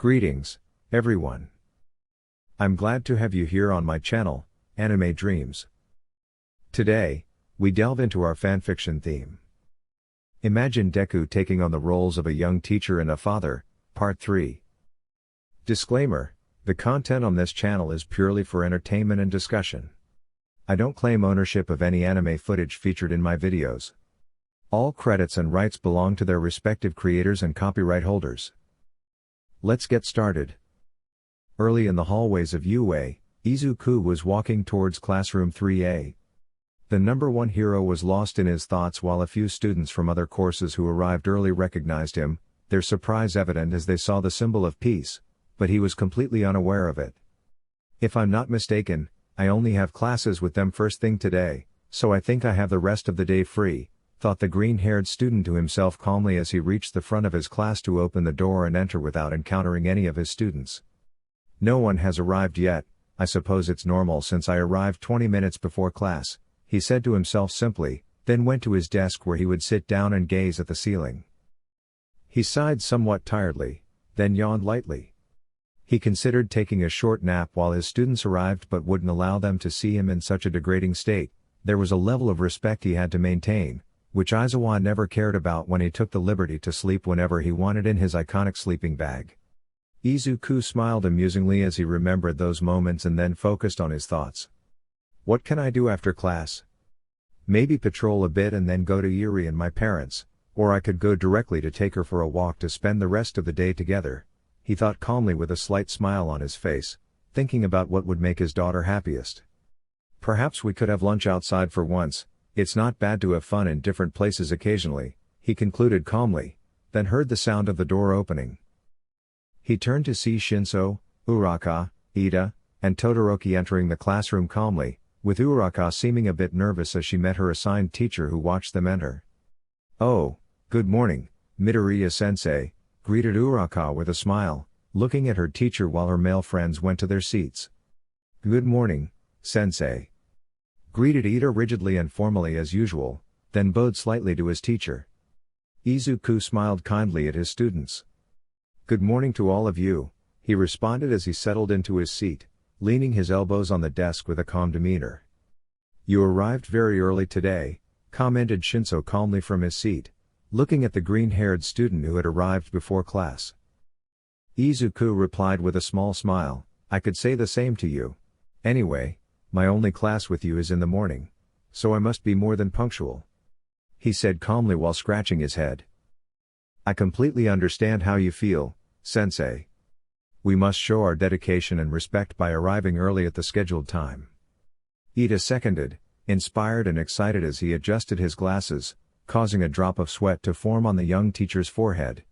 Greetings, everyone. I'm glad to have you here on my channel, Anime Dreams. Today, we delve into our fanfiction theme. Imagine Deku taking on the roles of a young teacher and a father, Part 3. Disclaimer: the content on this channel is purely for entertainment and discussion. I don't claim ownership of any anime footage featured in my videos. All credits and rights belong to their respective creators and copyright holders. Let's get started. Early in the hallways of UA, Izuku was walking towards classroom 3A. The number one hero was lost in his thoughts while a few students from other courses who arrived early recognized him, their surprise evident as they saw the symbol of peace, but he was completely unaware of it. If I'm not mistaken, I only have classes with them first thing today, so I think I have the rest of the day free, thought the green-haired student to himself calmly as he reached the front of his class to open the door and enter without encountering any of his students. No one has arrived yet, I suppose it's normal since I arrived 20 minutes before class, he said to himself simply, then went to his desk where he would sit down and gaze at the ceiling. He sighed somewhat tiredly, then yawned lightly. He considered taking a short nap while his students arrived but wouldn't allow them to see him in such a degrading state. There was a level of respect he had to maintain, which Aizawa never cared about when he took the liberty to sleep whenever he wanted in his iconic sleeping bag. Izuku smiled amusingly as he remembered those moments and then focused on his thoughts. What can I do after class? Maybe patrol a bit and then go to Yuri and my parents, or I could go directly to take her for a walk to spend the rest of the day together, he thought calmly with a slight smile on his face, thinking about what would make his daughter happiest. Perhaps we could have lunch outside for once. It's not bad to have fun in different places occasionally, he concluded calmly, then heard the sound of the door opening. He turned to see Shinso, Uraka, Ida, and Todoroki entering the classroom calmly, with Uraka seeming a bit nervous as she met her assigned teacher who watched them enter. "Oh, good morning, Midoriya-sensei," greeted Uraka with a smile, looking at her teacher while her male friends went to their seats. "Good morning, sensei," greeted Ida rigidly and formally as usual, then bowed slightly to his teacher. Izuku smiled kindly at his students. "Good morning to all of you," he responded as he settled into his seat, leaning his elbows on the desk with a calm demeanor. "You arrived very early today," commented Shinso calmly from his seat, looking at the green-haired student who had arrived before class. Izuku replied with a small smile, "I could say the same to you. Anyway, my only class with you is in the morning, so I must be more than punctual," he said calmly while scratching his head. "I completely understand how you feel, sensei. We must show our dedication and respect by arriving early at the scheduled time," Ida seconded, inspired and excited as he adjusted his glasses, causing a drop of sweat to form on the young teacher's forehead.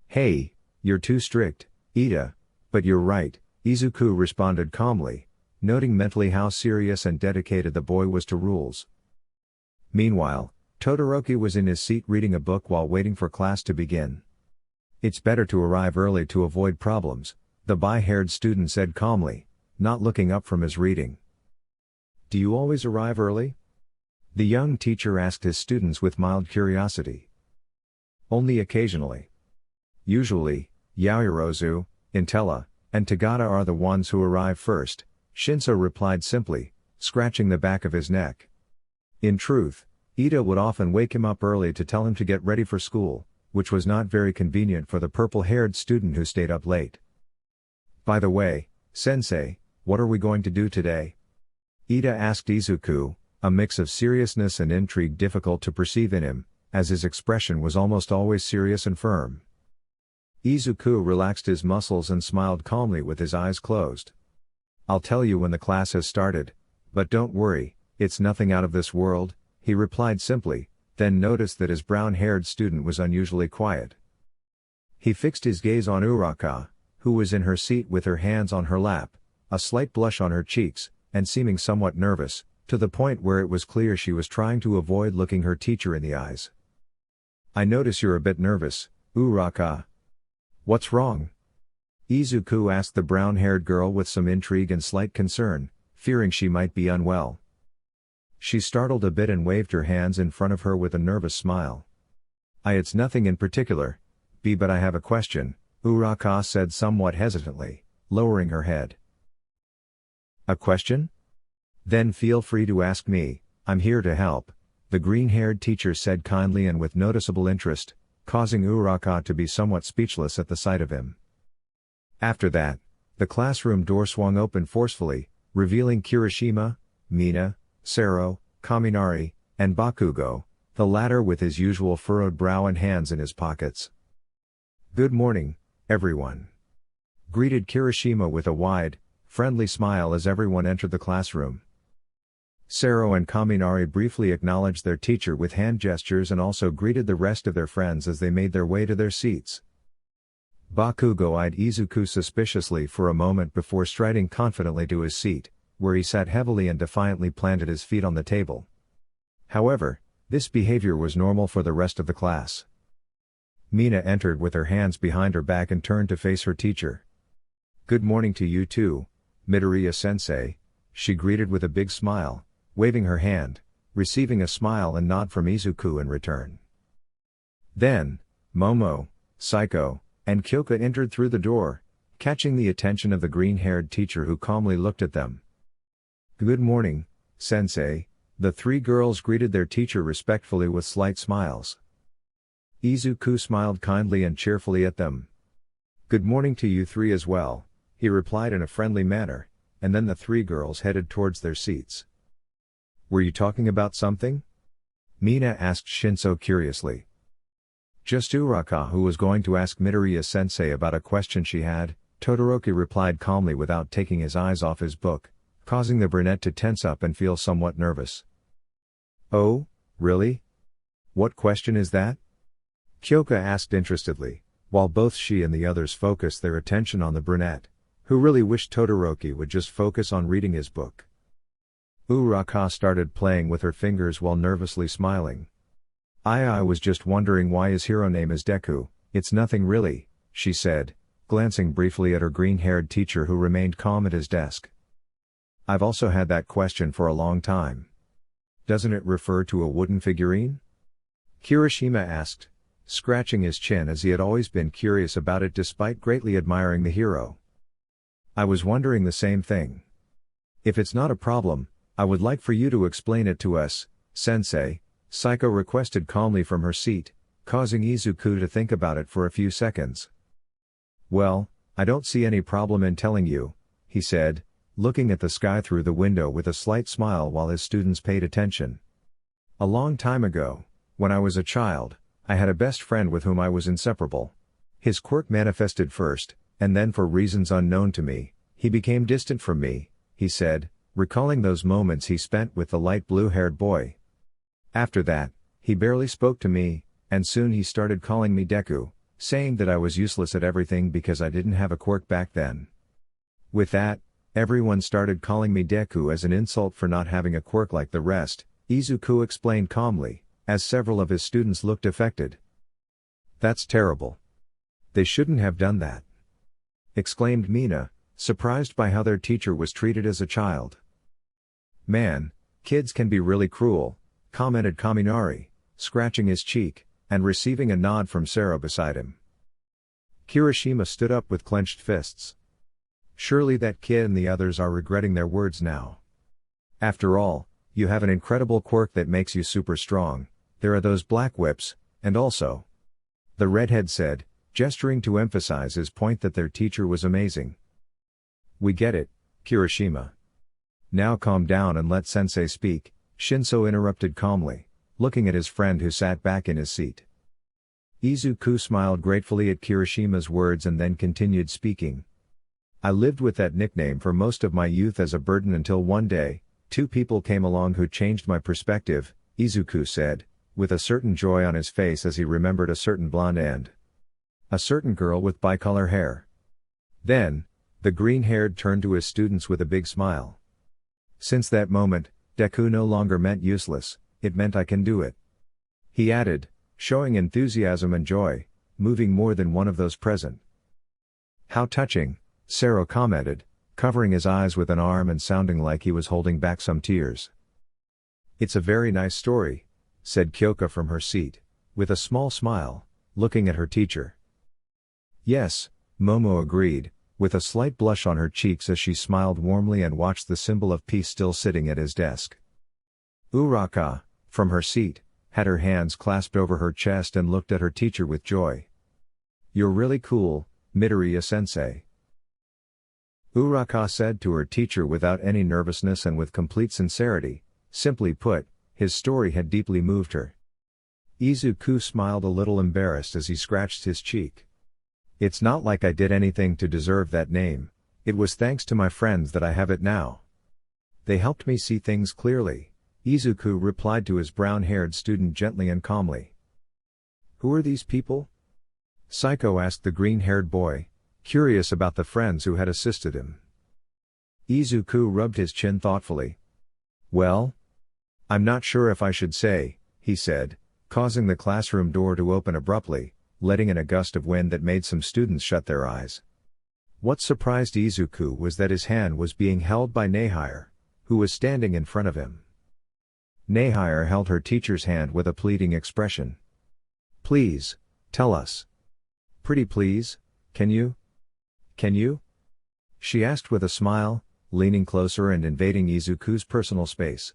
"Hey, you're too strict, Ida, but you're right," Izuku responded calmly, noting mentally how serious and dedicated the boy was to rules. Meanwhile, Todoroki was in his seat reading a book while waiting for class to begin. "It's better to arrive early to avoid problems," the bi-haired student said calmly, not looking up from his reading. "Do you always arrive early?" the young teacher asked his students with mild curiosity. "Only occasionally. Usually, Yaoyorozu, Intella, and Tagata are the ones who arrive first," Shinso replied simply, scratching the back of his neck. In truth, Ida would often wake him up early to tell him to get ready for school, which was not very convenient for the purple-haired student who stayed up late. "By the way, sensei, what are we going to do today?" Ida asked Izuku, a mix of seriousness and intrigue difficult to perceive in him, as his expression was almost always serious and firm. Izuku relaxed his muscles and smiled calmly with his eyes closed. "I'll tell you when the class has started, but don't worry, it's nothing out of this world," he replied simply, then noticed that his brown-haired student was unusually quiet. He fixed his gaze on Uraka, who was in her seat with her hands on her lap, a slight blush on her cheeks, and seeming somewhat nervous, to the point where it was clear she was trying to avoid looking her teacher in the eyes. "I notice you're a bit nervous, Uraka. What's wrong?" Izuku asked the brown-haired girl with some intrigue and slight concern, fearing she might be unwell. She startled a bit and waved her hands in front of her with a nervous smile. It's nothing in particular, but I have a question," Uraka said somewhat hesitantly, lowering her head. A question? Then feel free to ask me, I'm here to help, the green-haired teacher said kindly and with noticeable interest, causing Uraka to be somewhat speechless at the sight of him. After that, the classroom door swung open forcefully, revealing Kirishima, Mina, Sero, Kaminari, and Bakugo, the latter with his usual furrowed brow and hands in his pockets. Good morning, everyone. Greeted Kirishima with a wide, friendly smile as everyone entered the classroom. Sero and Kaminari briefly acknowledged their teacher with hand gestures and also greeted the rest of their friends as they made their way to their seats. Bakugo eyed Izuku suspiciously for a moment before striding confidently to his seat, where he sat heavily and defiantly planted his feet on the table. However, this behavior was normal for the rest of the class. Mina entered with her hands behind her back and turned to face her teacher. Good morning to you too, Midoriya-sensei, she greeted with a big smile, waving her hand, receiving a smile and nod from Izuku in return. Then, Momo, Saiko, and Kyoka entered through the door, catching the attention of the green-haired teacher who calmly looked at them. Good morning, sensei, the three girls greeted their teacher respectfully with slight smiles. Izuku smiled kindly and cheerfully at them. Good morning to you three as well, he replied in a friendly manner, and then the three girls headed towards their seats. Were you talking about something? Mina asked Shinso curiously. Just Uraka, who was going to ask Midoriya-sensei about a question she had, Todoroki replied calmly without taking his eyes off his book, causing the brunette to tense up and feel somewhat nervous. Oh, really? What question is that? Kyoka asked interestedly, while both she and the others focused their attention on the brunette, who really wished Todoroki would just focus on reading his book. Uraka started playing with her fingers while nervously smiling. I was just wondering why his hero name is Deku, it's nothing really, she said, glancing briefly at her green-haired teacher who remained calm at his desk. I've also had that question for a long time. Doesn't it refer to a wooden figurine? Kirishima asked, scratching his chin as he had always been curious about it despite greatly admiring the hero. I was wondering the same thing. If it's not a problem, I would like for you to explain it to us, sensei, Saiko requested calmly from her seat, causing Izuku to think about it for a few seconds. Well, I don't see any problem in telling you, he said, looking at the sky through the window with a slight smile while his students paid attention. A long time ago, when I was a child, I had a best friend with whom I was inseparable. His quirk manifested first, and then for reasons unknown to me, he became distant from me, he said, recalling those moments he spent with the light blue-haired boy. After that, he barely spoke to me, and soon he started calling me Deku, saying that I was useless at everything because I didn't have a quirk back then. With that, everyone started calling me Deku as an insult for not having a quirk like the rest, Izuku explained calmly, as several of his students looked affected. That's terrible. They shouldn't have done that, exclaimed Mina, surprised by how their teacher was treated as a child. Man, kids can be really cruel, commented Kaminari, scratching his cheek, and receiving a nod from Sero beside him. Kirishima stood up with clenched fists. Surely that kid and the others are regretting their words now. After all, you have an incredible quirk that makes you super strong, there are those black whips, and also. The redhead said, gesturing to emphasize his point that their teacher was amazing. We get it, Kirishima. Now calm down and let sensei speak, Shinso interrupted calmly, looking at his friend who sat back in his seat. Izuku smiled gratefully at Kirishima's words and then continued speaking. I lived with that nickname for most of my youth as a burden until one day, two people came along who changed my perspective, Izuku said, with a certain joy on his face as he remembered a certain blonde and a certain girl with bicolor hair. Then, the green-haired turned to his students with a big smile. Since that moment, Deku no longer meant useless, it meant I can do it. He added, showing enthusiasm and joy, moving more than one of those present. How touching, Sero commented, covering his eyes with an arm and sounding like he was holding back some tears. It's a very nice story, said Kyoka from her seat, with a small smile, looking at her teacher. Yes, Momo agreed, with a slight blush on her cheeks as she smiled warmly and watched the symbol of peace still sitting at his desk. Uraka, from her seat, had her hands clasped over her chest and looked at her teacher with joy. "You're really cool, Midoriya-sensei," Uraka said to her teacher without any nervousness and with complete sincerity. Simply put, his story had deeply moved her. Izuku smiled a little embarrassed as he scratched his cheek. "It's not like I did anything to deserve that name, it was thanks to my friends that I have it now. They helped me see things clearly," Izuku replied to his brown-haired student gently and calmly. "Who are these people?" Psycho asked the green-haired boy, curious about the friends who had assisted him. Izuku rubbed his chin thoughtfully. "Well, I'm not sure if I should say," he said, causing the classroom door to open abruptly, letting in a gust of wind that made some students shut their eyes. What surprised Izuku was that his hand was being held by Nehire, who was standing in front of him. Nehire held her teacher's hand with a pleading expression. "Please, tell us. Pretty please, can you? Can you?" she asked with a smile, leaning closer and invading Izuku's personal space.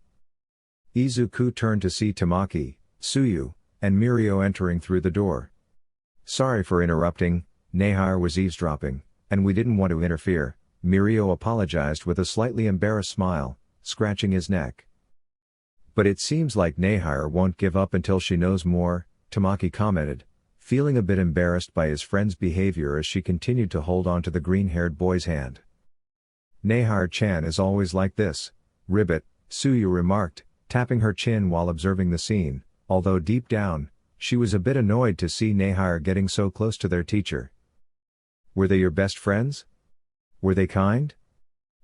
Izuku turned to see Tamaki, Tsuyu, and Mirio entering through the door. "Sorry for interrupting," Nehire was eavesdropping, "and we didn't want to interfere," Mirio apologized with a slightly embarrassed smile, scratching his neck. "But it seems like Nehire won't give up until she knows more," Tamaki commented, feeling a bit embarrassed by his friend's behavior as she continued to hold on to the green-haired boy's hand. "Nehire-chan is always like this, Ribbit," Tsuyu remarked, tapping her chin while observing the scene, although deep down, she was a bit annoyed to see Nehire getting so close to their teacher. "Were they your best friends? Were they kind?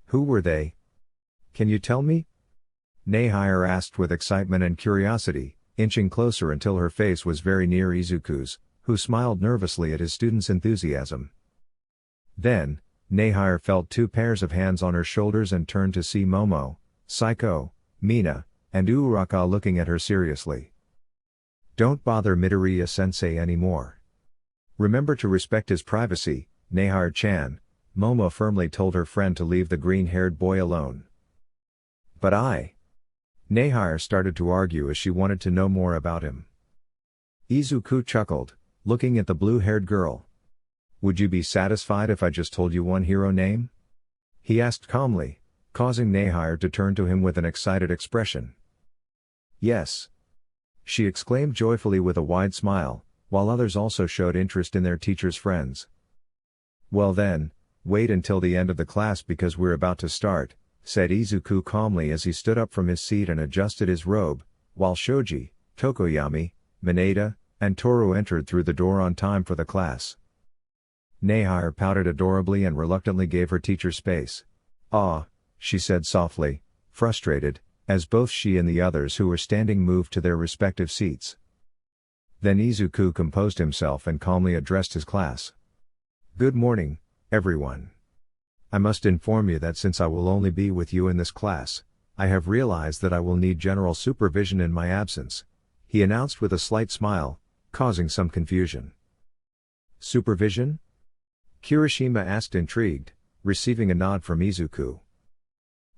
Who were they? Can you tell me?" Nehire asked with excitement and curiosity, inching closer until her face was very near Izuku's, who smiled nervously at his student's enthusiasm. Then, Nehire felt two pairs of hands on her shoulders and turned to see Momo, Psycho, Mina, and Uraka looking at her seriously. "Don't bother Midoriya-sensei anymore. Remember to respect his privacy, Nehire-chan," Momo firmly told her friend to leave the green-haired boy alone. "But Nehire started to argue as she wanted to know more about him. Izuku chuckled, looking at the blue-haired girl. "Would you be satisfied if I just told you one hero name?" he asked calmly, causing Nehire to turn to him with an excited expression. "Yes," she exclaimed joyfully with a wide smile, while others also showed interest in their teacher's friends. "Well then, wait until the end of the class because we're about to start," said Izuku calmly as he stood up from his seat and adjusted his robe, while Shoji, Tokoyami, Mineta, and Toru entered through the door on time for the class. Nehire pouted adorably and reluctantly gave her teacher space. "Ah," she said softly, frustrated, as both she and the others who were standing moved to their respective seats. Then Izuku composed himself and calmly addressed his class. "Good morning, everyone. I must inform you that since I will only be with you in this class, I have realized that I will need general supervision in my absence," he announced with a slight smile, causing some confusion. "Supervision?" Kirishima asked intrigued, receiving a nod from Izuku.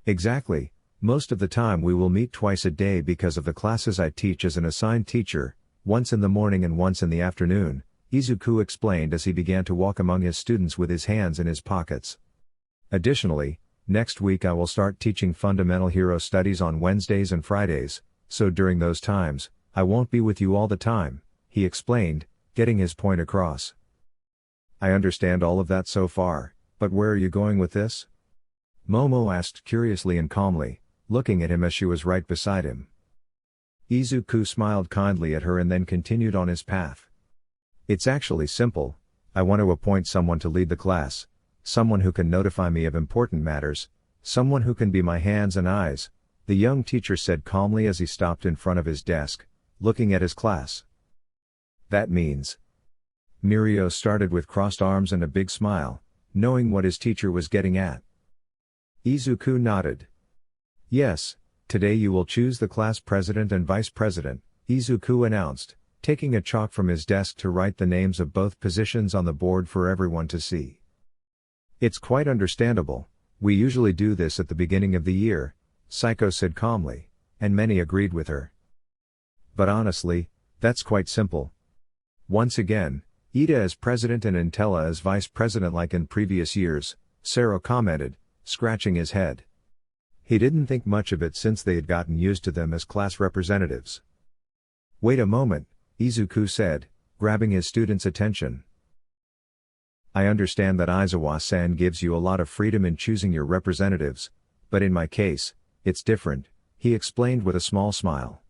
"Exactly, most of the time we will meet twice a day because of the classes I teach as an assigned teacher, once in the morning and once in the afternoon," Izuku explained as he began to walk among his students with his hands in his pockets. "Additionally, next week I will start teaching fundamental hero studies on Wednesdays and Fridays, so during those times, I won't be with you all the time," he explained, getting his point across. "I understand all of that so far, but where are you going with this?" Momo asked curiously and calmly, looking at him as she was right beside him. Izuku smiled kindly at her and then continued on his path. "It's actually simple, I want to appoint someone to lead the class, someone who can notify me of important matters, someone who can be my hands and eyes," the young teacher said calmly as he stopped in front of his desk, looking at his class. "That means?" Mirio started with crossed arms and a big smile, knowing what his teacher was getting at. Izuku nodded. "Yes, today you will choose the class president and vice president," Izuku announced, taking a chalk from his desk to write the names of both positions on the board for everyone to see. "It's quite understandable, we usually do this at the beginning of the year," Psycho said calmly, and many agreed with her. "But honestly, that's quite simple." Once again, Ida as president and Intella as vice president like in previous years, Sero commented, scratching his head. He didn't think much of it since they had gotten used to them as class representatives. "Wait a moment," Izuku said, grabbing his student's attention. "I understand that Aizawa-san gives you a lot of freedom in choosing your representatives, but in my case, it's different," he explained with a small smile.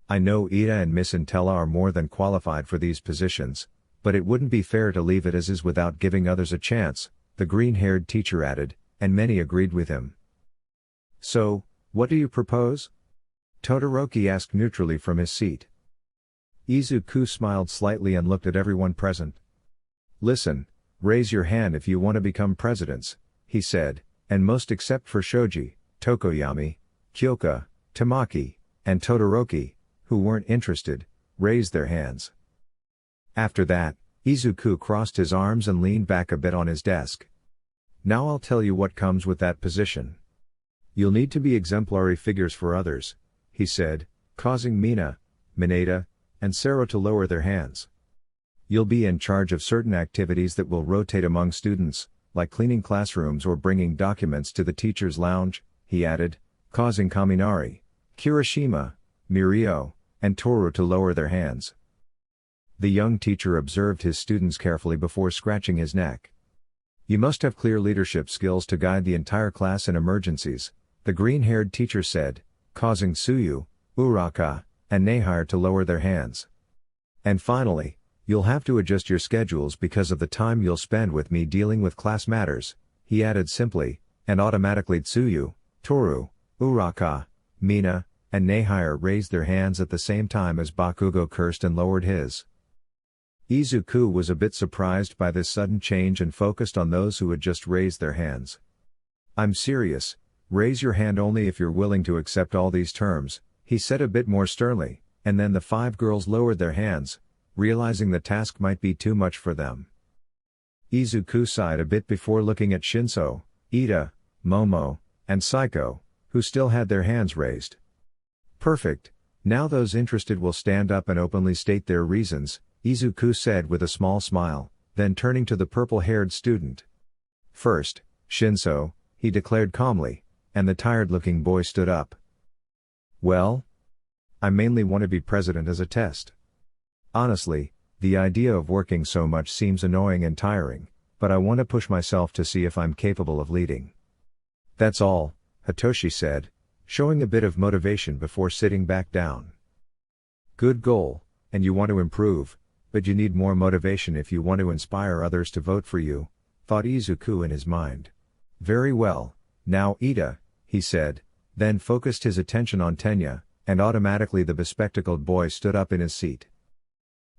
"I know Ida and Miss Intella are more than qualified for these positions, but it wouldn't be fair to leave it as is without giving others a chance," the green-haired teacher added, and many agreed with him. "So, what do you propose?" Todoroki asked neutrally from his seat. Izuku smiled slightly and looked at everyone present. "Listen, raise your hand if you want to become presidents," he said, and most except for Shoji, Tokoyami, Kyoka, Tamaki, and Todoroki, who weren't interested, raised their hands. After that, Izuku crossed his arms and leaned back a bit on his desk. "Now I'll tell you what comes with that position. You'll need to be exemplary figures for others," he said, causing Mina, Mineta, and Sero to lower their hands. "You'll be in charge of certain activities that will rotate among students, like cleaning classrooms or bringing documents to the teacher's lounge," he added, causing Kaminari, Kirishima, Mirio, and Toru to lower their hands. The young teacher observed his students carefully before scratching his neck. "You must have clear leadership skills to guide the entire class in emergencies," the green-haired teacher said, causing Tsuyu, Uraka, and Nehire to lower their hands. "And finally, you'll have to adjust your schedules because of the time you'll spend with me dealing with class matters," he added simply, and automatically Tsuyu, Toru, Uraka, Mina, and Nehire raised their hands at the same time as Bakugo cursed and lowered his. Izuku was a bit surprised by this sudden change and focused on those who had just raised their hands. "I'm serious, raise your hand only if you're willing to accept all these terms," he said a bit more sternly, and then the 5 girls lowered their hands, realizing the task might be too much for them. Izuku sighed a bit before looking at Shinso, Ida, Momo, and Psycho, who still had their hands raised. "Perfect, now those interested will stand up and openly state their reasons," Izuku said with a small smile, then turning to the purple-haired student. "First, Shinso," he declared calmly, and the tired-looking boy stood up. "Well? I mainly want to be president as a test. Honestly, the idea of working so much seems annoying and tiring, but I want to push myself to see if I'm capable of leading." "That's all," Hitoshi said, showing a bit of motivation before sitting back down. "Good goal, and you want to improve, but you need more motivation if you want to inspire others to vote for you," thought Izuku in his mind. "Very well, now Ida," he said, then focused his attention on Tenya, and automatically the bespectacled boy stood up in his seat.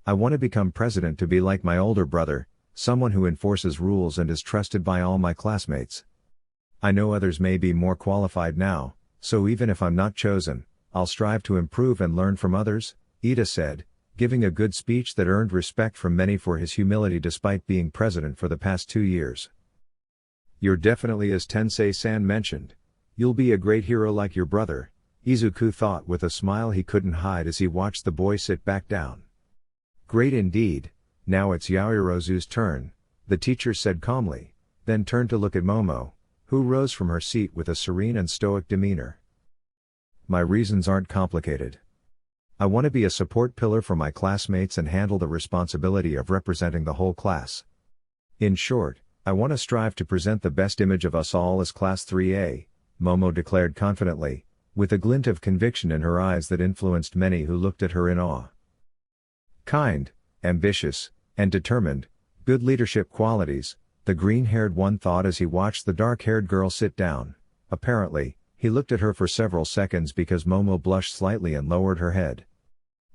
"I want to become president to be like my older brother, someone who enforces rules and is trusted by all my classmates. I know others may be more qualified now, so even if I'm not chosen, I'll strive to improve and learn from others," Ida said, giving a good speech that earned respect from many for his humility despite being president for the past 2 years. "You're definitely as Tensei-san mentioned. You'll be a great hero like your brother," Izuku thought with a smile he couldn't hide as he watched the boy sit back down. "Great indeed, now it's Yaoyorozu's turn," the teacher said calmly, then turned to look at Momo, who rose from her seat with a serene and stoic demeanor. "My reasons aren't complicated. I want to be a support pillar for my classmates and handle the responsibility of representing the whole class. In short, I want to strive to present the best image of us all as Class 3A, Momo declared confidently, with a glint of conviction in her eyes that influenced many who looked at her in awe. Kind, ambitious, and determined, good leadership qualities, the green-haired one thought as he watched the dark-haired girl sit down. Apparently, he looked at her for several seconds because Momo blushed slightly and lowered her head.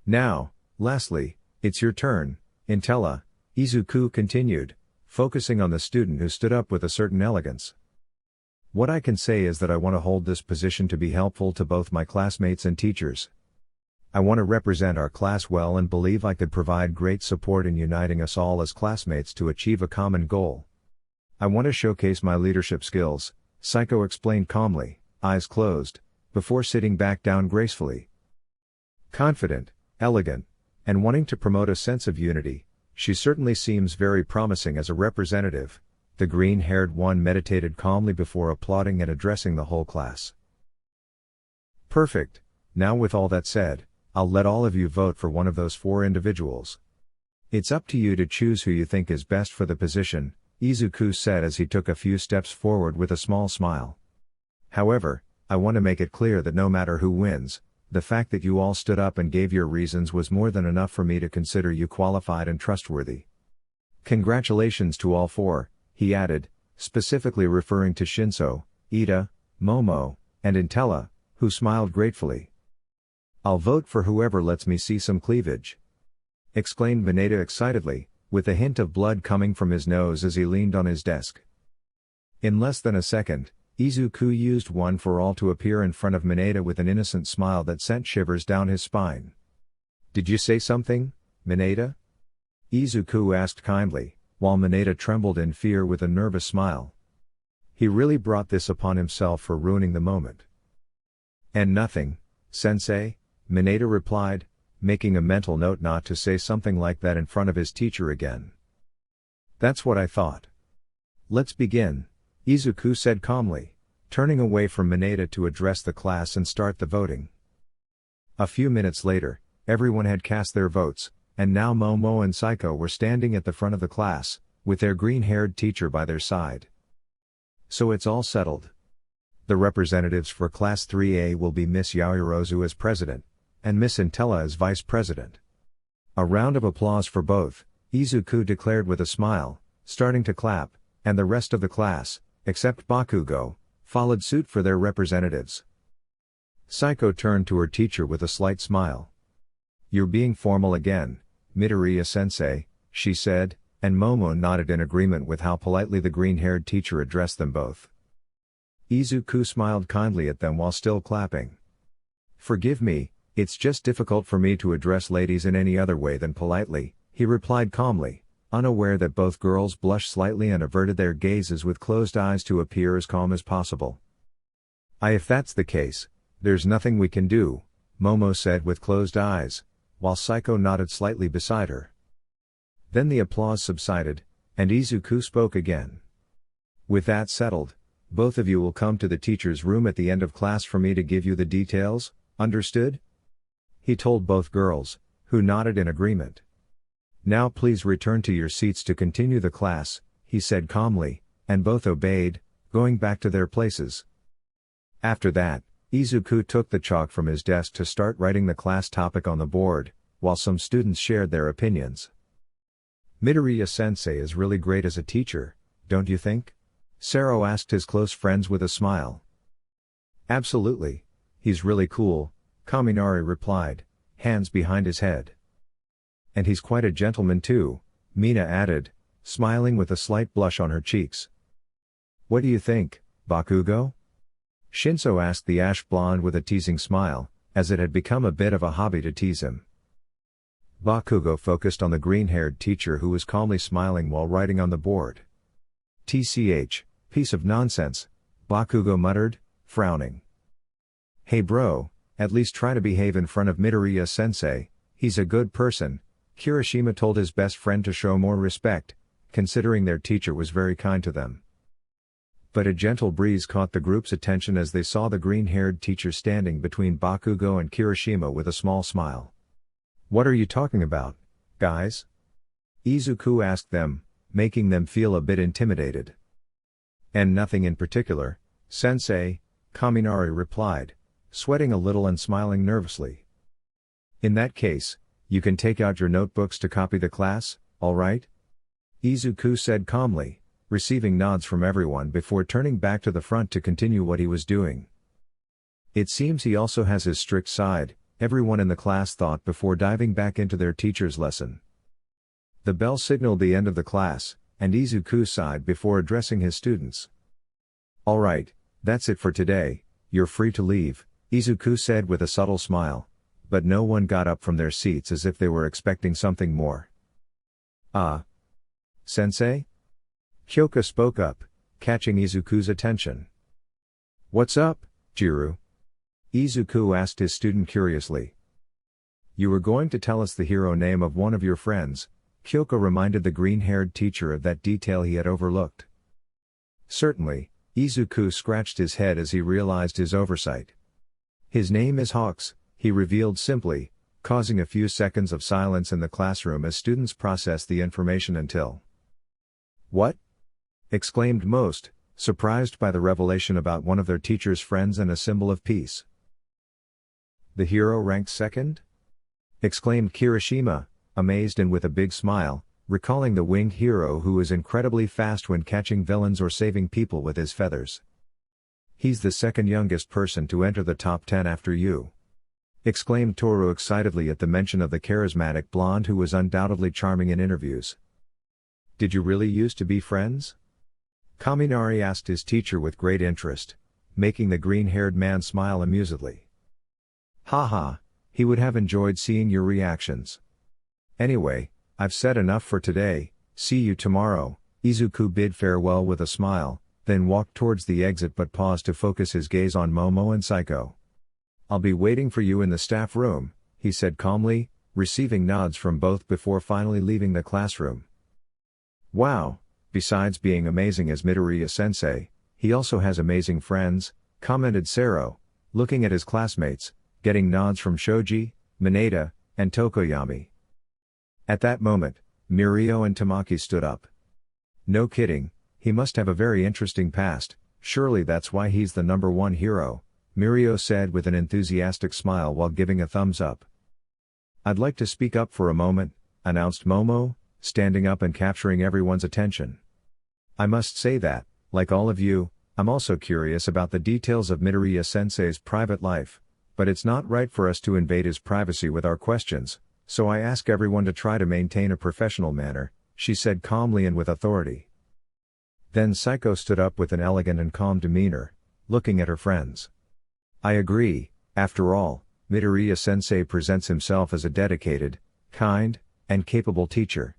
"Now, lastly, it's your turn, Intella," Izuku continued, focusing on the student who stood up with a certain elegance. "What I can say is that I want to hold this position to be helpful to both my classmates and teachers. I want to represent our class well and believe I could provide great support in uniting us all as classmates to achieve a common goal. I want to showcase my leadership skills, Psycho explained calmly, eyes closed, before sitting back down gracefully. Confident, elegant, and wanting to promote a sense of unity, she certainly seems very promising as a representative. The green-haired one meditated calmly before applauding and addressing the whole class. Perfect. Now with all that said, I'll let all of you vote for one of those 4 individuals. It's up to you to choose who you think is best for the position, Izuku said as he took a few steps forward with a small smile. However, I want to make it clear that no matter who wins, the fact that you all stood up and gave your reasons was more than enough for me to consider you qualified and trustworthy. Congratulations to all 4, he added, specifically referring to Shinso, Ida, Momo, and Intella, who smiled gratefully. I'll vote for whoever lets me see some cleavage, exclaimed Mineta excitedly, with a hint of blood coming from his nose as he leaned on his desk. In less than a second, Izuku used One for All to appear in front of Mineta with an innocent smile that sent shivers down his spine. Did you say something, Mineta? Izuku asked kindly, while Mineta trembled in fear with a nervous smile. He really brought this upon himself for ruining the moment. And nothing, Sensei, Mineta replied, making a mental note not to say something like that in front of his teacher again. That's what I thought. Let's begin, Izuku said calmly, turning away from Mineta to address the class and start the voting. A few minutes later, everyone had cast their votes, and now Momo and Psycho were standing at the front of the class, with their green-haired teacher by their side. So it's all settled. The representatives for Class 3A will be Miss Yaoyorozu as president, and Miss Intella as vice president. A round of applause for both, Izuku declared with a smile, starting to clap, and the rest of the class, except Bakugo, followed suit for their representatives. Psycho turned to her teacher with a slight smile. You're being formal again, Midoriya-sensei, she said, and Momo nodded in agreement with how politely the green-haired teacher addressed them both. Izuku smiled kindly at them while still clapping. Forgive me, it's just difficult for me to address ladies in any other way than politely, he replied calmly, unaware that both girls blushed slightly and averted their gazes with closed eyes to appear as calm as possible. If that's the case, there's nothing we can do, Momo said with closed eyes, while Psycho nodded slightly beside her. Then the applause subsided, and Izuku spoke again. With that settled, both of you will come to the teacher's room at the end of class for me to give you the details, understood? He told both girls, who nodded in agreement. Now please return to your seats to continue the class, he said calmly, and both obeyed, going back to their places. After that, Izuku took the chalk from his desk to start writing the class topic on the board, while some students shared their opinions. Midoriya-sensei is really great as a teacher, don't you think? Sero asked his close friends with a smile. Absolutely, he's really cool, Kaminari replied, hands behind his head. And he's quite a gentleman too, Mina added, smiling with a slight blush on her cheeks. What do you think, Bakugo? Shinso asked the ash blonde with a teasing smile, as it had become a bit of a hobby to tease him. Bakugo focused on the green-haired teacher who was calmly smiling while writing on the board. TCH, piece of nonsense, Bakugo muttered, frowning. Hey bro, at least try to behave in front of Midoriya-sensei, he's a good person, Kirishima told his best friend to show more respect, considering their teacher was very kind to them. But a gentle breeze caught the group's attention as they saw the green-haired teacher standing between Bakugo and Kirishima with a small smile. What are you talking about, guys? Izuku asked them, making them feel a bit intimidated. And nothing in particular, sensei, Kaminari replied, sweating a little and smiling nervously. In that case, you can take out your notebooks to copy the class, alright? Izuku said calmly, receiving nods from everyone before turning back to the front to continue what he was doing. It seems he also has his strict side, everyone in the class thought before diving back into their teacher's lesson. The bell signaled the end of the class, and Izuku sighed before addressing his students. Alright, that's it for today, you're free to leave, Izuku said with a subtle smile, but no one got up from their seats as if they were expecting something more. Ah. Sensei? Kyoka spoke up, catching Izuku's attention. What's up, Jiru? Izuku asked his student curiously. You were going to tell us the hero name of one of your friends, Kyoka reminded the green-haired teacher of that detail he had overlooked. Certainly, Izuku scratched his head as he realized his oversight. His name is Hawks, he revealed simply, causing a few seconds of silence in the classroom as students processed the information until. What? Exclaimed most, surprised by the revelation about one of their teacher's friends and a symbol of peace. The hero ranked second? Exclaimed Kirishima, amazed and with a big smile, recalling the winged hero who is incredibly fast when catching villains or saving people with his feathers. He's the second youngest person to enter the top 10 after you. Exclaimed Toru excitedly at the mention of the charismatic blonde who was undoubtedly charming in interviews. Did you really used to be friends? Kaminari asked his teacher with great interest, making the green-haired man smile amusedly. Haha, he would have enjoyed seeing your reactions. Anyway, I've said enough for today, see you tomorrow, Izuku bid farewell with a smile, then walked towards the exit but paused to focus his gaze on Momo and Saiko. I'll be waiting for you in the staff room, he said calmly, receiving nods from both before finally leaving the classroom. Wow, besides being amazing as Midoriya-sensei, he also has amazing friends, commented Sero, looking at his classmates, getting nods from Shoji, Mineta, and Tokoyami. At that moment, Mirio and Tamaki stood up. No kidding, he must have a very interesting past, surely that's why he's the number one hero, Mirio said with an enthusiastic smile while giving a thumbs up. I'd like to speak up for a moment, announced Momo, standing up and capturing everyone's attention. I must say that, like all of you, I'm also curious about the details of Midoriya-sensei's private life, but it's not right for us to invade his privacy with our questions, so I ask everyone to try to maintain a professional manner, she said calmly and with authority. Then Saiko stood up with an elegant and calm demeanor, looking at her friends. I agree, after all, Midoriya-sensei presents himself as a dedicated, kind, and capable teacher.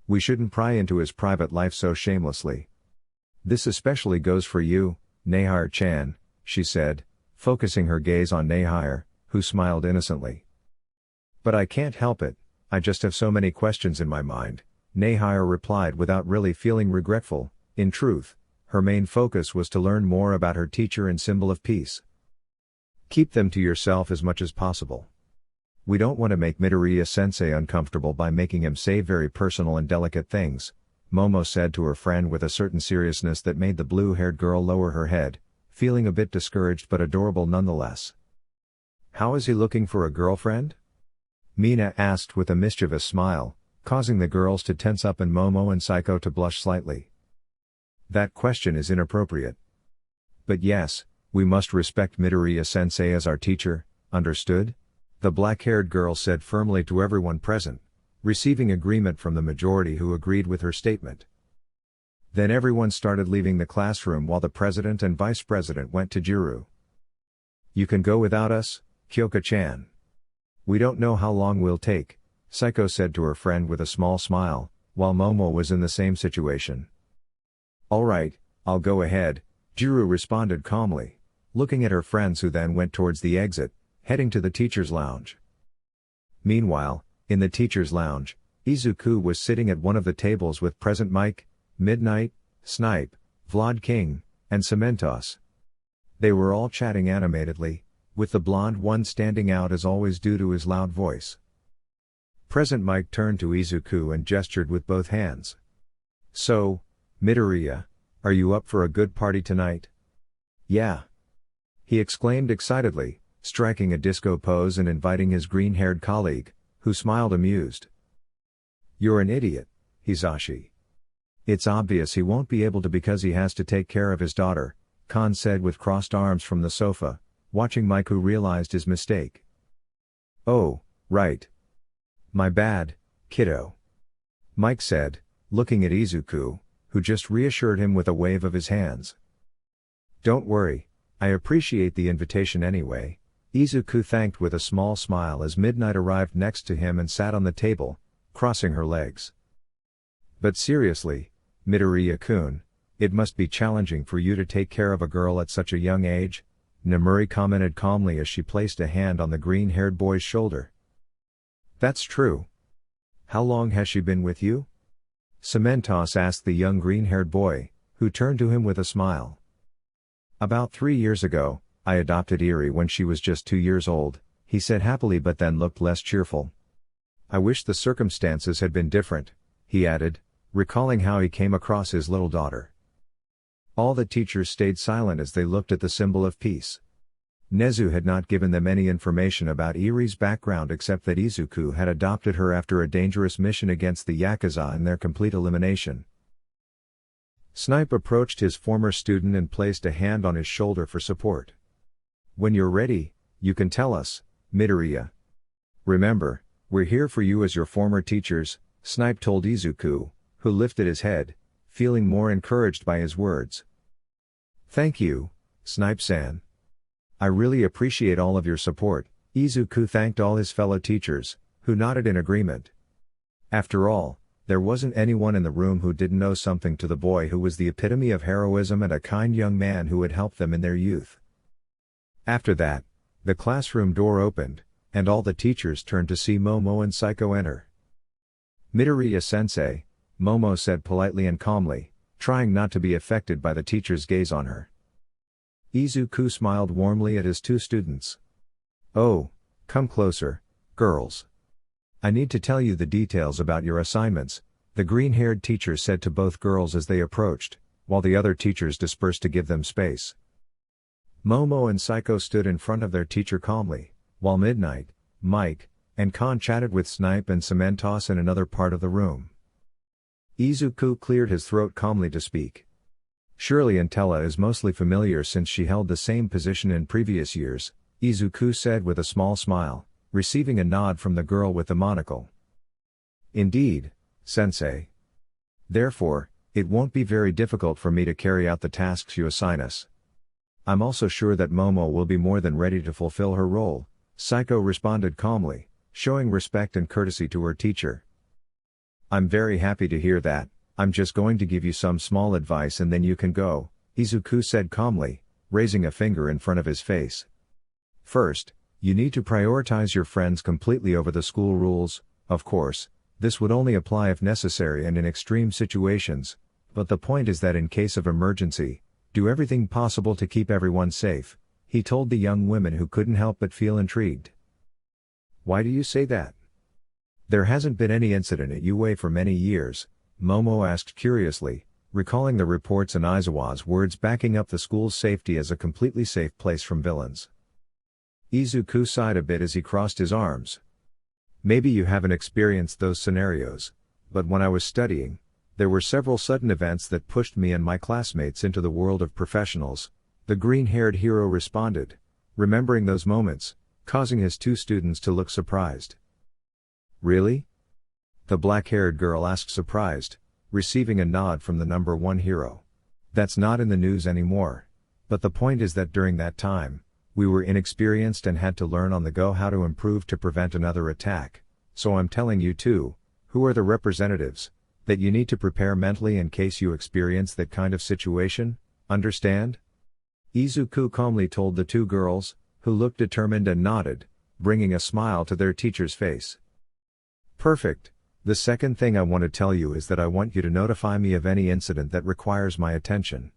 We shouldn't pry into his private life so shamelessly. This especially goes for you, Nehire-chan, she said, focusing her gaze on Nehire, who smiled innocently. But I can't help it, I just have so many questions in my mind, Nehire replied without really feeling regretful. In truth, her main focus was to learn more about her teacher and symbol of peace. Keep them to yourself as much as possible. We don't want to make Midoriya-sensei uncomfortable by making him say very personal and delicate things, Momo said to her friend with a certain seriousness that made the blue-haired girl lower her head, feeling a bit discouraged but adorable nonetheless. How is he looking for a girlfriend? Mina asked with a mischievous smile, causing the girls to tense up and Momo and Saiko to blush slightly. That question is inappropriate. But yes, we must respect Midoriya-sensei as our teacher, understood? The black-haired girl said firmly to everyone present, receiving agreement from the majority who agreed with her statement. Then everyone started leaving the classroom while the president and vice president went to Jiru. You can go without us, Kyoka-chan. We don't know how long we'll take, Saiko said to her friend with a small smile, while Momo was in the same situation. All right, I'll go ahead, Jiru responded calmly, looking at her friends who then went towards the exit, heading to the teacher's lounge. Meanwhile, in the teacher's lounge, Izuku was sitting at one of the tables with Present Mike, Midnight, Snipe, Vlad King, and Cementos. They were all chatting animatedly, with the blonde one standing out as always due to his loud voice. Present Mike turned to Izuku and gestured with both hands. So, Midoriya, are you up for a good party tonight? Yeah. He exclaimed excitedly, striking a disco pose and inviting his green-haired colleague, who smiled amused. You're an idiot, Hisashi. It's obvious he won't be able to because he has to take care of his daughter, Khan said with crossed arms from the sofa, watching Mike who realized his mistake. Oh, right. My bad, kiddo. Mike said, looking at Izuku, who just reassured him with a wave of his hands. Don't worry, I appreciate the invitation anyway, Izuku thanked with a small smile as Midnight arrived next to him and sat on the table, crossing her legs. But seriously, Midoriya-kun, it must be challenging for you to take care of a girl at such a young age, Nemuri commented calmly as she placed a hand on the green-haired boy's shoulder. That's true. How long has she been with you? Cementos asked the young green-haired boy, who turned to him with a smile. About 3 years ago, I adopted Eri when she was just 2 years old, he said happily but then looked less cheerful. I wish the circumstances had been different, he added, recalling how he came across his little daughter. All the teachers stayed silent as they looked at the symbol of peace. Nezu had not given them any information about Eri's background except that Izuku had adopted her after a dangerous mission against the Yakuza and their complete elimination. Snipe approached his former student and placed a hand on his shoulder for support. When you're ready, you can tell us, Midoriya. Remember, we're here for you as your former teachers, Snipe told Izuku, who lifted his head, feeling more encouraged by his words. Thank you, Snipe-san. I really appreciate all of your support, Izuku thanked all his fellow teachers, who nodded in agreement. After all, there wasn't anyone in the room who didn't know something to the boy who was the epitome of heroism and a kind young man who had helped them in their youth. After that, the classroom door opened, and all the teachers turned to see Momo and Psycho enter. Midoriya-sensei, Momo said politely and calmly, trying not to be affected by the teacher's gaze on her. Izuku smiled warmly at his two students. Oh, come closer, girls. I need to tell you the details about your assignments, the green-haired teacher said to both girls as they approached, while the other teachers dispersed to give them space. Momo and Psycho stood in front of their teacher calmly, while Midnight, Mike, and Khan chatted with Snipe and Cementos in another part of the room. Izuku cleared his throat calmly to speak. Surely Entella is mostly familiar since she held the same position in previous years, Izuku said with a small smile, receiving a nod from the girl with the monocle. Indeed, sensei. Therefore, it won't be very difficult for me to carry out the tasks you assign us. I'm also sure that Momo will be more than ready to fulfill her role, Psycho responded calmly, showing respect and courtesy to her teacher. I'm very happy to hear that. I'm just going to give you some small advice and then you can go, Izuku said calmly, raising a finger in front of his face. First, you need to prioritize your friends completely over the school rules. Of course, this would only apply if necessary and in extreme situations, but the point is that in case of emergency, do everything possible to keep everyone safe, he told the young women who couldn't help but feel intrigued. Why do you say that? There hasn't been any incident at UA for many years, Momo asked curiously, recalling the reports and Aizawa's words backing up the school's safety as a completely safe place from villains. Izuku sighed a bit as he crossed his arms. Maybe you haven't experienced those scenarios, but when I was studying, there were several sudden events that pushed me and my classmates into the world of professionals, the green-haired hero responded, remembering those moments, causing his two students to look surprised. Really? The black-haired girl asked surprised, receiving a nod from the number one hero. That's not in the news anymore. But the point is that during that time, we were inexperienced and had to learn on the go how to improve to prevent another attack, so I'm telling you too, who are the representatives, that you need to prepare mentally in case you experience that kind of situation, understand? Izuku calmly told the two girls, who looked determined and nodded, bringing a smile to their teacher's face. Perfect. The second thing I want to tell you is that I want you to notify me of any incident that requires my attention.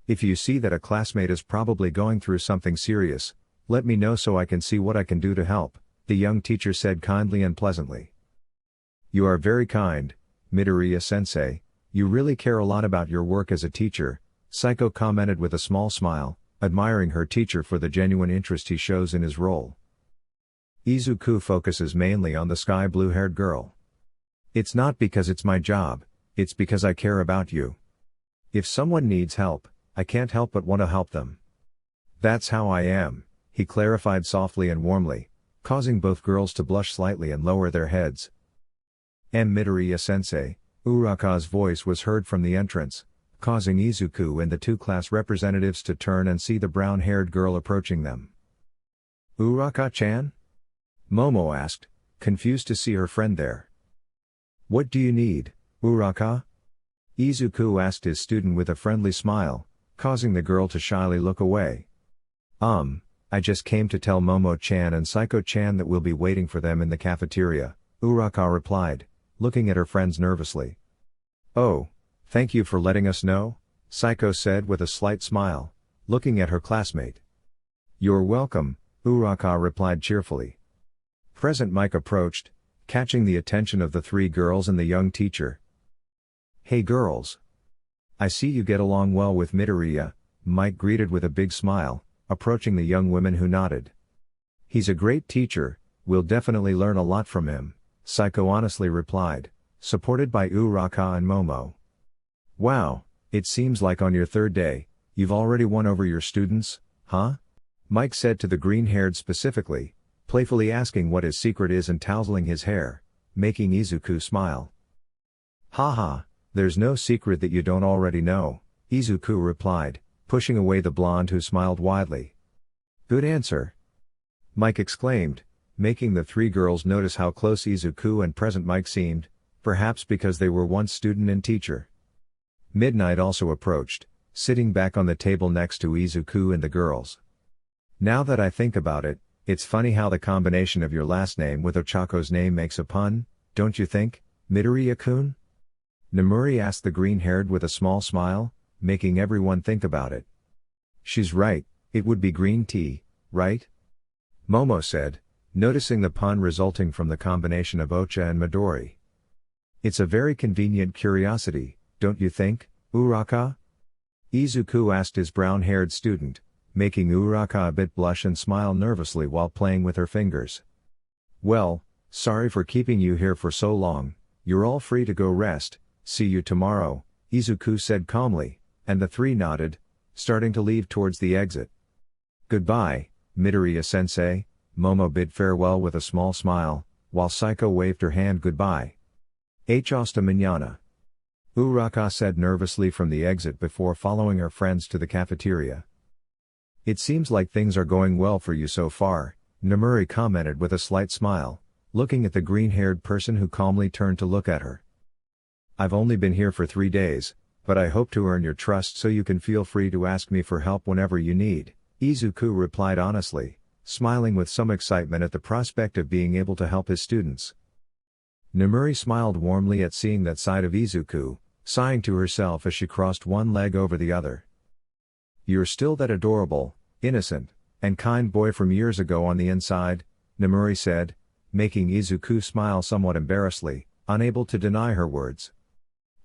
If you see that a classmate is probably going through something serious, let me know so I can see what I can do to help, the young teacher said kindly and pleasantly. You are very kind, Midoriya-sensei, you really care a lot about your work as a teacher, Psycho commented with a small smile, admiring her teacher for the genuine interest he shows in his role. Izuku focuses mainly on the sky blue-haired girl. It's not because it's my job, it's because I care about you. If someone needs help, I can't help but want to help them. That's how I am, he clarified softly and warmly, causing both girls to blush slightly and lower their heads. Midoriya-sensei, Uraka's voice was heard from the entrance, causing Izuku and the two class representatives to turn and see the brown-haired girl approaching them. Uraka-chan? Momo asked, confused to see her friend there. What do you need, Uraka? Izuku asked his student with a friendly smile, causing the girl to shyly look away. I just came to tell Momo-chan and Psycho-chan that we'll be waiting for them in the cafeteria, Uraka replied, looking at her friends nervously. Oh, thank you for letting us know, Psycho said with a slight smile, looking at her classmate. You're welcome, Uraka replied cheerfully. Present Mike approached, catching the attention of the three girls and the young teacher. Hey girls. I see you get along well with Midoriya, Mike greeted with a big smile, approaching the young women who nodded. He's a great teacher, we'll definitely learn a lot from him, Psycho honestly replied, supported by Uraka and Momo. Wow, it seems like on your third day, you've already won over your students, huh? Mike said to the green-haired specifically, playfully asking what his secret is and tousling his hair, making Izuku smile. Haha, there's no secret that you don't already know, Izuku replied, pushing away the blonde who smiled widely. Good answer. Mike exclaimed, making the three girls notice how close Izuku and present Mike seemed, perhaps because they were once student and teacher. Midnight also approached, sitting back on the table next to Izuku and the girls. Now that I think about it, it's funny how the combination of your last name with Ochako's name makes a pun, don't you think, Midoriya-kun? Nemuri asked the green-haired with a small smile, making everyone think about it. She's right, it would be green tea, right? Momo said, noticing the pun resulting from the combination of Ocha and Midori. It's a very convenient curiosity, don't you think, Uraka? Izuku asked his brown-haired student, making Uraka a bit blush and smile nervously while playing with her fingers. Well, sorry for keeping you here for so long, you're all free to go rest, see you tomorrow, Izuku said calmly, and the three nodded, starting to leave towards the exit. Goodbye, Midoriya-sensei, Momo bid farewell with a small smile, while Psycho waved her hand goodbye. Hasta mañana. Uraka said nervously from the exit before following her friends to the cafeteria. It seems like things are going well for you so far, Nemuri commented with a slight smile, looking at the green-haired person who calmly turned to look at her. I've only been here for 3 days, but I hope to earn your trust so you can feel free to ask me for help whenever you need, Izuku replied honestly, smiling with some excitement at the prospect of being able to help his students. Nemuri smiled warmly at seeing that side of Izuku, sighing to herself as she crossed one leg over the other. You're still that adorable, innocent, and kind boy from years ago on the inside, Nemuri said, making Izuku smile somewhat embarrassedly, unable to deny her words.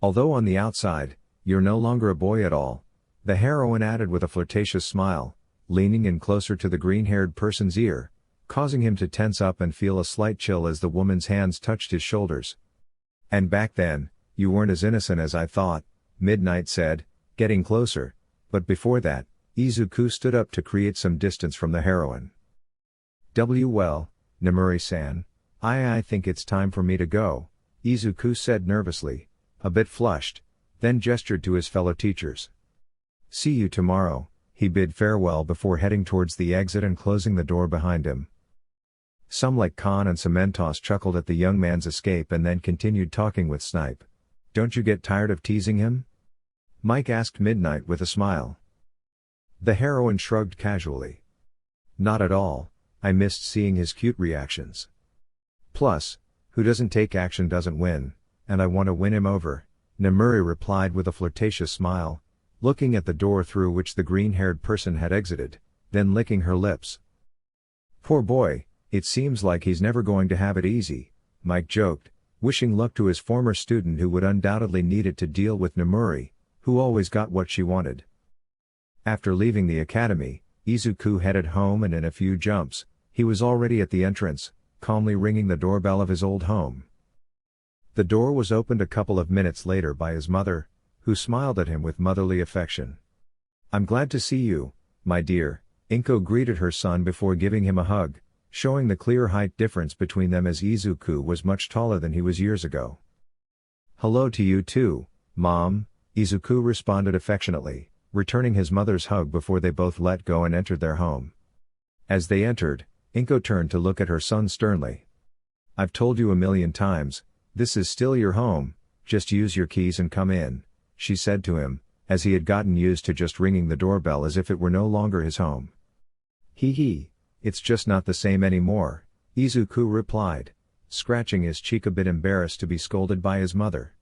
Although on the outside, you're no longer a boy at all, the heroine added with a flirtatious smile, leaning in closer to the green-haired person's ear, causing him to tense up and feel a slight chill as the woman's hands touched his shoulders. And back then, you weren't as innocent as I thought, Midnight said, getting closer, but before that, Izuku stood up to create some distance from the heroine. Well, Nemuri-san, I think it's time for me to go, Izuku said nervously, a bit flushed, then gestured to his fellow teachers. See you tomorrow, he bid farewell before heading towards the exit and closing the door behind him. Some like Khan and Cementos chuckled at the young man's escape and then continued talking with Snipe. Don't you get tired of teasing him? Mike asked Midnight with a smile. The heroine shrugged casually. Not at all, I missed seeing his cute reactions. Plus, who doesn't take action doesn't win, and I want to win him over, Nemuri replied with a flirtatious smile, looking at the door through which the green-haired person had exited, then licking her lips. Poor boy, it seems like he's never going to have it easy, Mike joked, wishing luck to his former student who would undoubtedly need it to deal with Nemuri, who always got what she wanted. After leaving the academy, Izuku headed home and in a few jumps, he was already at the entrance, calmly ringing the doorbell of his old home. The door was opened a couple of minutes later by his mother, who smiled at him with motherly affection. I'm glad to see you, my dear, Inko greeted her son before giving him a hug, showing the clear height difference between them as Izuku was much taller than he was years ago. Hello to you too, Mom, Izuku responded affectionately, returning his mother's hug before they both let go and entered their home. As they entered, Inko turned to look at her son sternly. I've told you a million times, this is still your home, just use your keys and come in, she said to him, as he had gotten used to just ringing the doorbell as if it were no longer his home. Hee, it's just not the same anymore, Izuku replied, scratching his cheek a bit embarrassed to be scolded by his mother.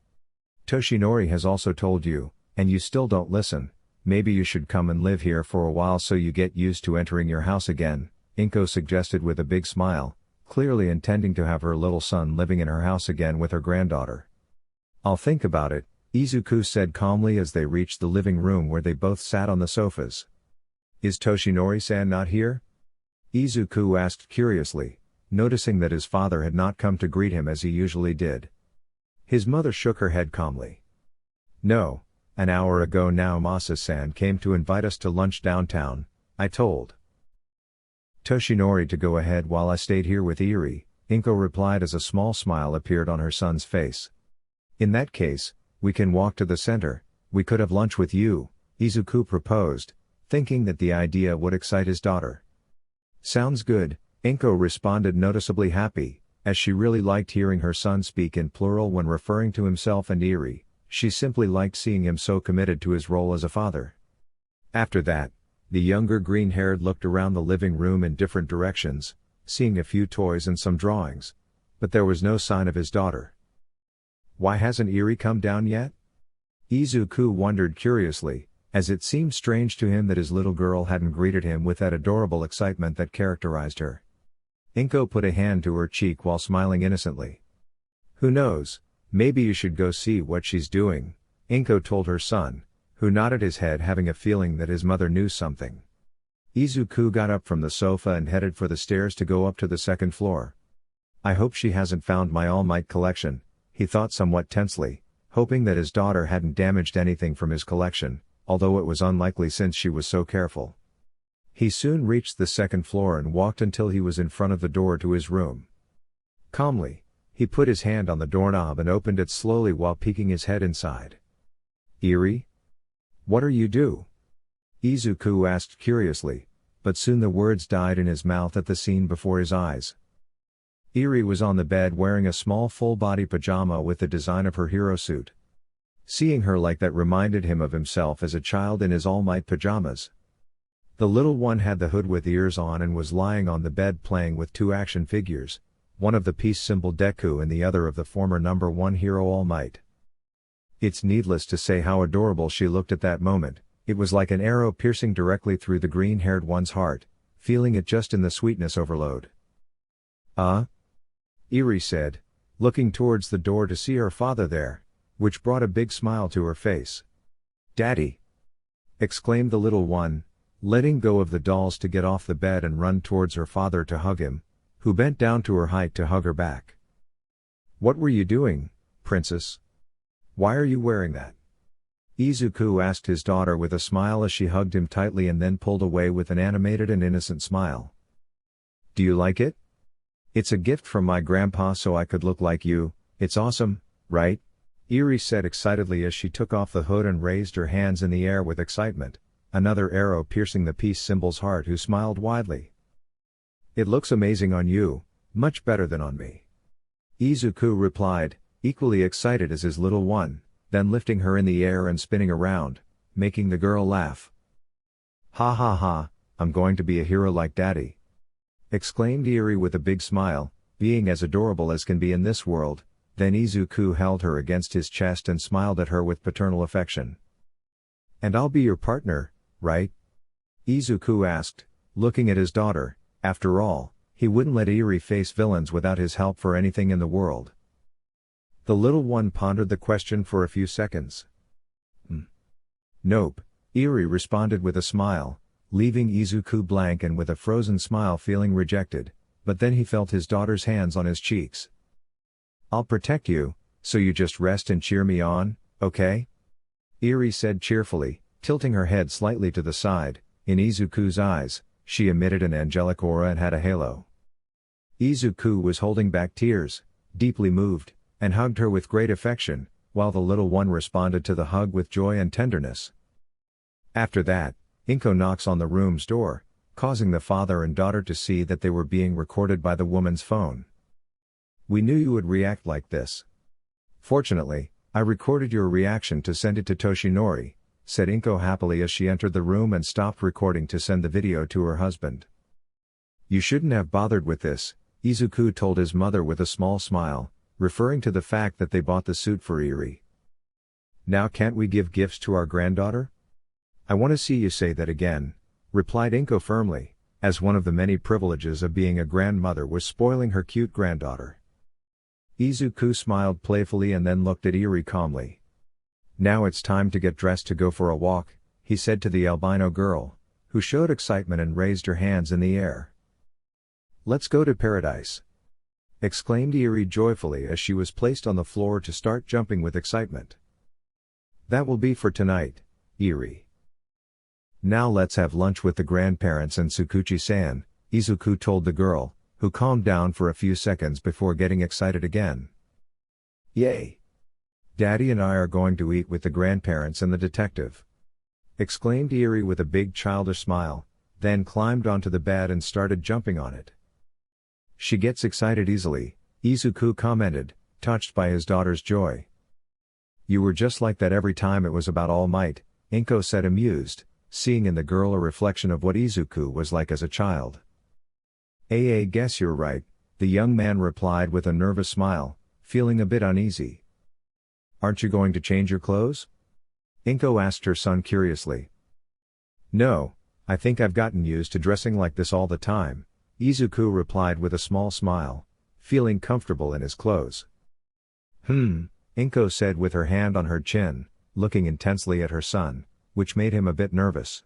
Toshinori has also told you, and you still don't listen, maybe you should come and live here for a while so you get used to entering your house again, Inko suggested with a big smile, clearly intending to have her little son living in her house again with her granddaughter. I'll think about it, Izuku said calmly as they reached the living room where they both sat on the sofas. Is Toshinori-san not here? Izuku asked curiously, noticing that his father had not come to greet him as he usually did. His mother shook her head calmly. No, an hour ago now Masa-san came to invite us to lunch downtown, I told Toshinori to go ahead while I stayed here with Eri, Inko replied as a small smile appeared on her son's face. In that case, we can walk to the center, we could have lunch with you, Izuku proposed, thinking that the idea would excite his daughter. Sounds good, Inko responded noticeably happy, as she really liked hearing her son speak in plural when referring to himself and Eri, she simply liked seeing him so committed to his role as a father. After that, the younger green-haired looked around the living room in different directions, seeing a few toys and some drawings, but there was no sign of his daughter. Why hasn't Eri come down yet? Izuku wondered curiously, as it seemed strange to him that his little girl hadn't greeted him with that adorable excitement that characterized her. Inko put a hand to her cheek while smiling innocently. Who knows, maybe you should go see what she's doing, Inko told her son, who nodded his head having a feeling that his mother knew something. Izuku got up from the sofa and headed for the stairs to go up to the second floor. I hope she hasn't found my All Might collection, he thought somewhat tensely, hoping that his daughter hadn't damaged anything from his collection, although it was unlikely since she was so careful. He soon reached the second floor and walked until he was in front of the door to his room. Calmly, he put his hand on the doorknob and opened it slowly while peeking his head inside. Eri? What are you do? Izuku asked curiously, but soon the words died in his mouth at the scene before his eyes. Eri was on the bed wearing a small full-body pajama with the design of her hero suit. Seeing her like that reminded him of himself as a child in his All Might pajamas. The little one had the hood with ears on and was lying on the bed playing with two action figures, one of the peace symbol Deku and the other of the former number 1 hero All Might. It's needless to say how adorable she looked at that moment, it was like an arrow piercing directly through the green-haired one's heart, feeling it just in the sweetness overload. Eri said, looking towards the door to see her father there, which brought a big smile to her face. Daddy! Exclaimed the little one, letting go of the dolls to get off the bed and run towards her father to hug him, who bent down to her height to hug her back. What were you doing, princess? Why are you wearing that? Izuku asked his daughter with a smile as she hugged him tightly and then pulled away with an animated and innocent smile. Do you like it? It's a gift from my grandpa so I could look like you, it's awesome, right? Eri said excitedly as she took off the hood and raised her hands in the air with excitement, another arrow piercing the peace symbol's heart who smiled widely. It looks amazing on you, much better than on me. Izuku replied, equally excited as his little one, then lifting her in the air and spinning around, making the girl laugh. Ha ha ha, I'm going to be a hero like Daddy! Exclaimed Eri with a big smile, being as adorable as can be in this world, then Izuku held her against his chest and smiled at her with paternal affection. And I'll be your partner, right? Izuku asked, looking at his daughter, after all, he wouldn't let Eri face villains without his help for anything in the world. The little one pondered the question for a few seconds. Nope, Eri responded with a smile, leaving Izuku blank and with a frozen smile feeling rejected, but then he felt his daughter's hands on his cheeks. I'll protect you, so you just rest and cheer me on, okay? Eri said cheerfully, tilting her head slightly to the side. In Izuku's eyes, she emitted an angelic aura and had a halo. Izuku was holding back tears, deeply moved, and hugged her with great affection, while the little one responded to the hug with joy and tenderness. After that, Inko knocks on the room's door, causing the father and daughter to see that they were being recorded by the woman's phone. "We knew you would react like this. Fortunately, I recorded your reaction to send it to Toshinori," said Inko happily as she entered the room and stopped recording to send the video to her husband. "You shouldn't have bothered with this," Izuku told his mother with a small smile, referring to the fact that they bought the suit for Eri. "Now can't we give gifts to our granddaughter?" "I want to see you say that again," replied Inko firmly, as one of the many privileges of being a grandmother was spoiling her cute granddaughter. Izuku smiled playfully and then looked at Eri calmly. "Now it's time to get dressed to go for a walk," he said to the albino girl, who showed excitement and raised her hands in the air. "Let's go to paradise!" exclaimed Eri joyfully as she was placed on the floor to start jumping with excitement. "That will be for tonight, Eri. Now let's have lunch with the grandparents and Tsukuchi-san," Izuku told the girl, who calmed down for a few seconds before getting excited again. "Yay! Daddy and I are going to eat with the grandparents and the detective!" exclaimed Eri with a big childish smile, then climbed onto the bed and started jumping on it. "She gets excited easily," Izuku commented, touched by his daughter's joy. "You were just like that every time it was about All Might," Inko said amused, seeing in the girl a reflection of what Izuku was like as a child. "I guess you're right," the young man replied with a nervous smile, feeling a bit uneasy. "Aren't you going to change your clothes?" Inko asked her son curiously. "No, I think I've gotten used to dressing like this all the time," Izuku replied with a small smile, feeling comfortable in his clothes. Inko said with her hand on her chin, looking intensely at her son, which made him a bit nervous.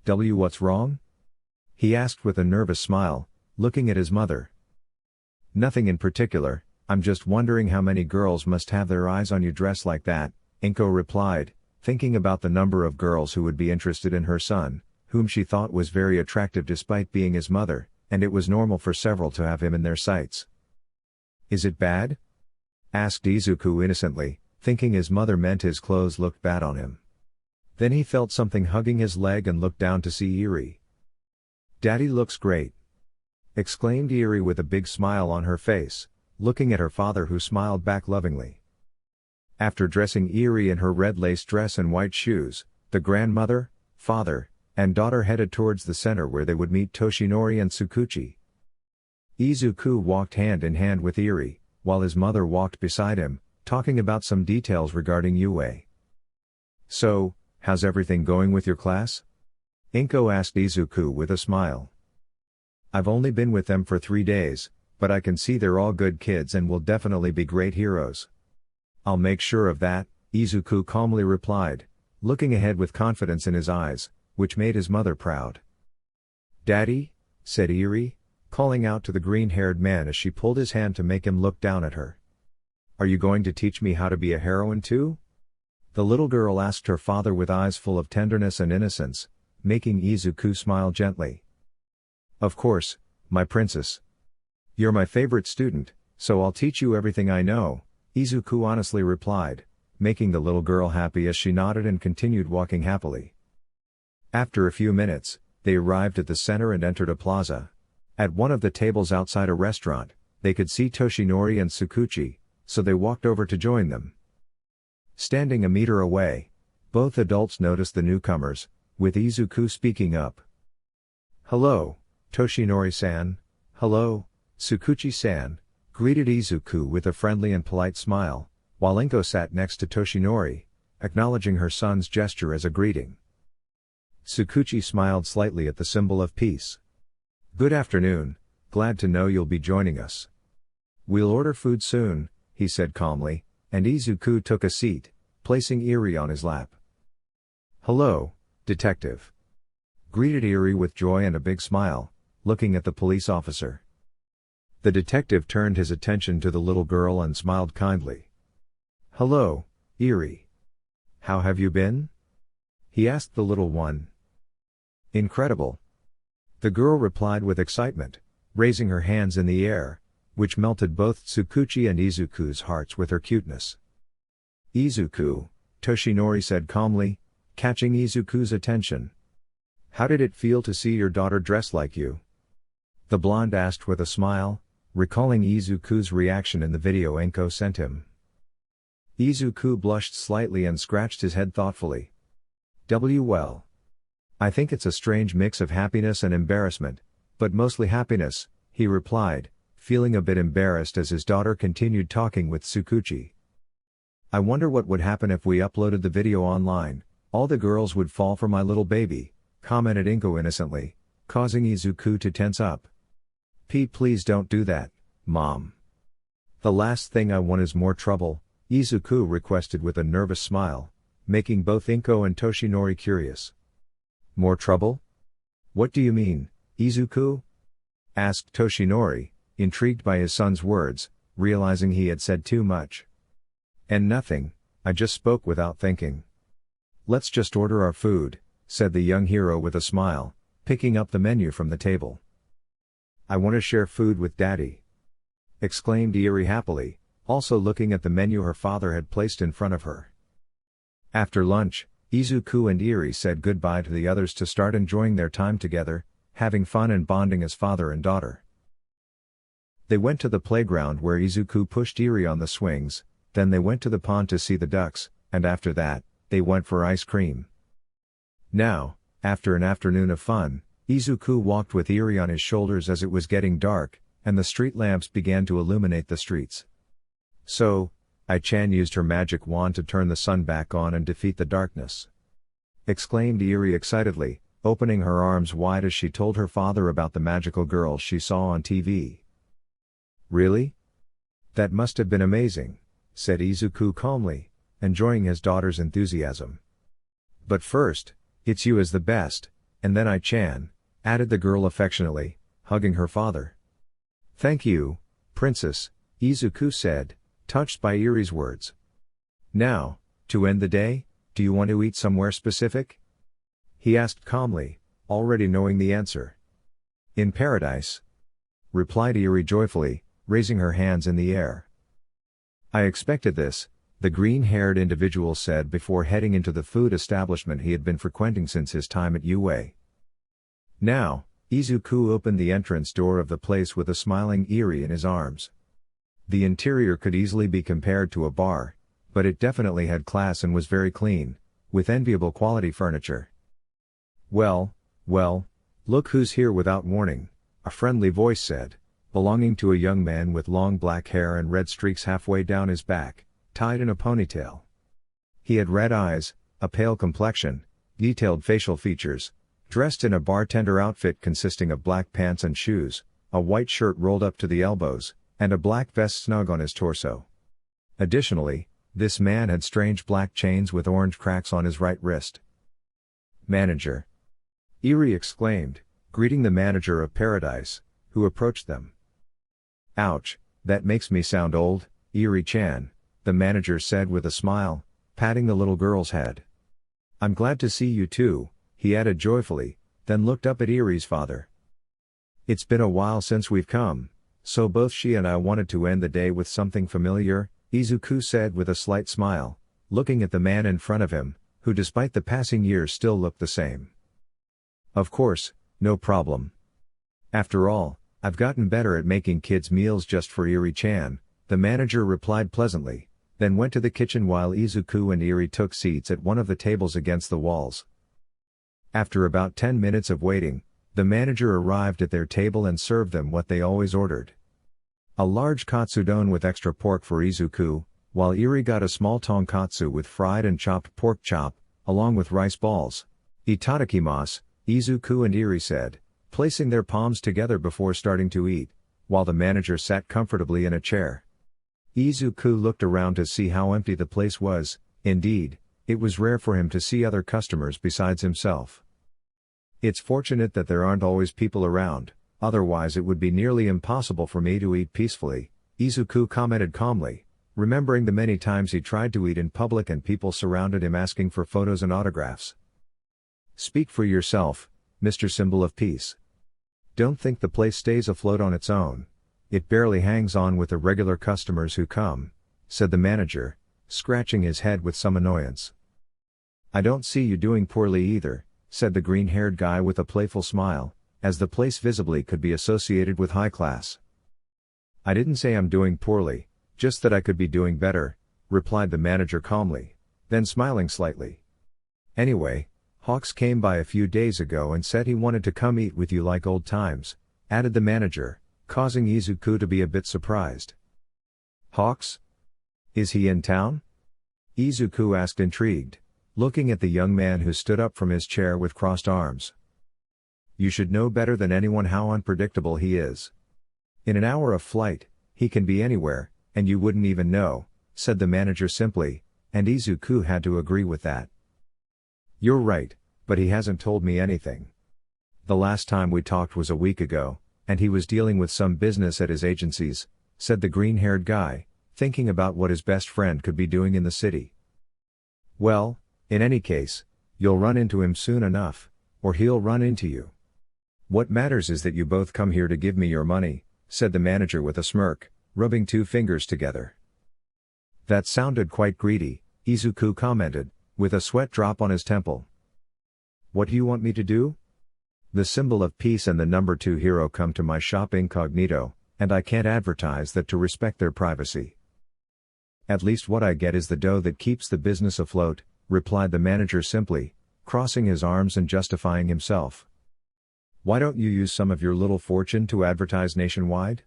"What's wrong?" he asked with a nervous smile, looking at his mother. "Nothing in particular, I'm just wondering how many girls must have their eyes on you dressed like that," Inko replied, thinking about the number of girls who would be interested in her son, whom she thought was very attractive despite being his mother, and it was normal for several to have him in their sights. "Is it bad?" asked Izuku innocently, thinking his mother meant his clothes looked bad on him. Then he felt something hugging his leg and looked down to see Eri. "Daddy looks great!" exclaimed Eri with a big smile on her face, looking at her father who smiled back lovingly. After dressing Eri in her red lace dress and white shoes, the grandmother, father, and daughter headed towards the center where they would meet Toshinori and Tsukuchi. Izuku walked hand in hand with Eri, while his mother walked beside him, talking about some details regarding Yue. "So, how's everything going with your class?" Inko asked Izuku with a smile. "I've only been with them for 3 days, but I can see they're all good kids and will definitely be great heroes." "I'll make sure of that," Izuku calmly replied, looking ahead with confidence in his eyes, which made his mother proud. "Daddy," said Eri, calling out to the green-haired man as she pulled his hand to make him look down at her. "Are you going to teach me how to be a heroine too?" the little girl asked her father with eyes full of tenderness and innocence, making Izuku smile gently. "Of course, my princess. You're my favorite student, so I'll teach you everything I know," Izuku honestly replied, making the little girl happy as she nodded and continued walking happily. After a few minutes, they arrived at the center and entered a plaza. At one of the tables outside a restaurant, they could see Toshinori and Tsukuchi, so they walked over to join them. Standing a meter away, both adults noticed the newcomers, with Izuku speaking up. "Hello, Toshinori-san." "Hello, Tsukuchi-san," greeted Izuku with a friendly and polite smile, while Inko sat next to Toshinori, acknowledging her son's gesture as a greeting. Tsukuchi smiled slightly at the symbol of peace. "Good afternoon, glad to know you'll be joining us. We'll order food soon," he said calmly, and Izuku took a seat, placing Eri on his lap. "Hello, detective," greeted Eri with joy and a big smile, looking at the police officer. The detective turned his attention to the little girl and smiled kindly. "Hello, Eri. How have you been?" he asked the little one. "Incredible," the girl replied with excitement, raising her hands in the air, which melted both Tsukuchi and Izuku's hearts with her cuteness. "Izuku," Toshinori said calmly, catching Izuku's attention. How did it feel to see your daughter dressed like you? The blonde asked with a smile, recalling Izuku's reaction in the video Enko sent him. Izuku blushed slightly and scratched his head thoughtfully. Well. I think it's a strange mix of happiness and embarrassment, but mostly happiness, he replied, feeling a bit embarrassed as his daughter continued talking with Tsukuchi. I wonder what would happen if we uploaded the video online. All the girls would fall for my little baby, commented Inko innocently, causing Izuku to tense up. Please don't do that, Mom. The last thing I want is more trouble, Izuku requested with a nervous smile, making both Inko and Toshinori curious. More trouble? What do you mean, Izuku? Asked Toshinori, intrigued by his son's words, realizing he had said too much. And nothing, I just spoke without thinking. Let's just order our food, said the young hero with a smile, picking up the menu from the table. I want to share food with Daddy, exclaimed Eri happily, also looking at the menu her father had placed in front of her. After lunch, Izuku and Eri said goodbye to the others to start enjoying their time together, having fun and bonding as father and daughter. They went to the playground where Izuku pushed Eri on the swings, then they went to the pond to see the ducks, and after that, they went for ice cream. Now, after an afternoon of fun, Izuku walked with Eri on his shoulders as it was getting dark, and the street lamps began to illuminate the streets. So, Ai-chan used her magic wand to turn the sun back on and defeat the darkness. Exclaimed Eri excitedly, opening her arms wide as she told her father about the magical girl she saw on TV. Really? That must have been amazing, said Izuku calmly, enjoying his daughter's enthusiasm. But first, it's you as the best, and then Ai-chan, added the girl affectionately, hugging her father. Thank you, Princess, Izuku said, touched by Eri's words. Now, to end the day, do you want to eat somewhere specific? He asked calmly, already knowing the answer. In paradise, replied Eri joyfully, raising her hands in the air. I expected this, the green-haired individual said before heading into the food establishment he had been frequenting since his time at UA. Now, Izuku opened the entrance door of the place with a smiling Eri in his arms. The interior could easily be compared to a bar, but it definitely had class and was very clean, with enviable quality furniture. Well, look who's here without warning, a friendly voice said, belonging to a young man with long black hair and red streaks halfway down his back, tied in a ponytail. He had red eyes, a pale complexion, detailed facial features, dressed in a bartender outfit consisting of black pants and shoes, a white shirt rolled up to the elbows, and a black vest snug on his torso. Additionally, this man had strange black chains with orange cracks on his right wrist. Manager! Eri exclaimed, greeting the manager of Paradise, who approached them. Ouch, that makes me sound old, Eri-chan, the manager said with a smile, patting the little girl's head. I'm glad to see you too, he added joyfully, then looked up at Eri's father. It's been a while since we've come, so both she and I wanted to end the day with something familiar, Izuku said with a slight smile, looking at the man in front of him, who despite the passing years still looked the same. Of course, no problem. After all, I've gotten better at making kids' meals just for Eri-chan, the manager replied pleasantly, then went to the kitchen while Izuku and Eri took seats at one of the tables against the walls. After about 10 minutes of waiting, the manager arrived at their table and served them what they always ordered. A large katsudon with extra pork for Izuku, while Eri got a small tonkatsu with fried and chopped pork chop, along with rice balls. Itadakimasu, Izuku and Eri said, placing their palms together before starting to eat, while the manager sat comfortably in a chair. Izuku looked around to see how empty the place was. Indeed, it was rare for him to see other customers besides himself. It's fortunate that there aren't always people around, otherwise it would be nearly impossible for me to eat peacefully, Izuku commented calmly, remembering the many times he tried to eat in public and people surrounded him asking for photos and autographs. Speak for yourself, Mr. Symbol of Peace. Don't think the place stays afloat on its own. It barely hangs on with the regular customers who come, said the manager, scratching his head with some annoyance. I don't see you doing poorly either, said the green-haired guy with a playful smile, as the place visibly could be associated with high class. I didn't say I'm doing poorly, just that I could be doing better, replied the manager calmly, then smiling slightly. Anyway, Hawks came by a few days ago and said he wanted to come eat with you like old times, added the manager, causing Izuku to be a bit surprised. Hawks? Is he in town? Izuku asked intrigued, looking at the young man who stood up from his chair with crossed arms. You should know better than anyone how unpredictable he is. In an hour of flight, he can be anywhere, and you wouldn't even know, said the manager simply, and Izuku had to agree with that. You're right, but he hasn't told me anything. The last time we talked was a week ago, and he was dealing with some business at his agencies, said the green-haired guy, thinking about what his best friend could be doing in the city. Well, in any case, you'll run into him soon enough, or he'll run into you. What matters is that you both come here to give me your money, said the manager with a smirk, rubbing two fingers together. That sounded quite greedy, Izuku commented, with a sweat drop on his temple. What do you want me to do? The symbol of peace and the number 2 hero come to my shop incognito, and I can't advertise that to respect their privacy. At least what I get is the dough that keeps the business afloat, replied the manager simply, crossing his arms and justifying himself. Why don't you use some of your little fortune to advertise nationwide?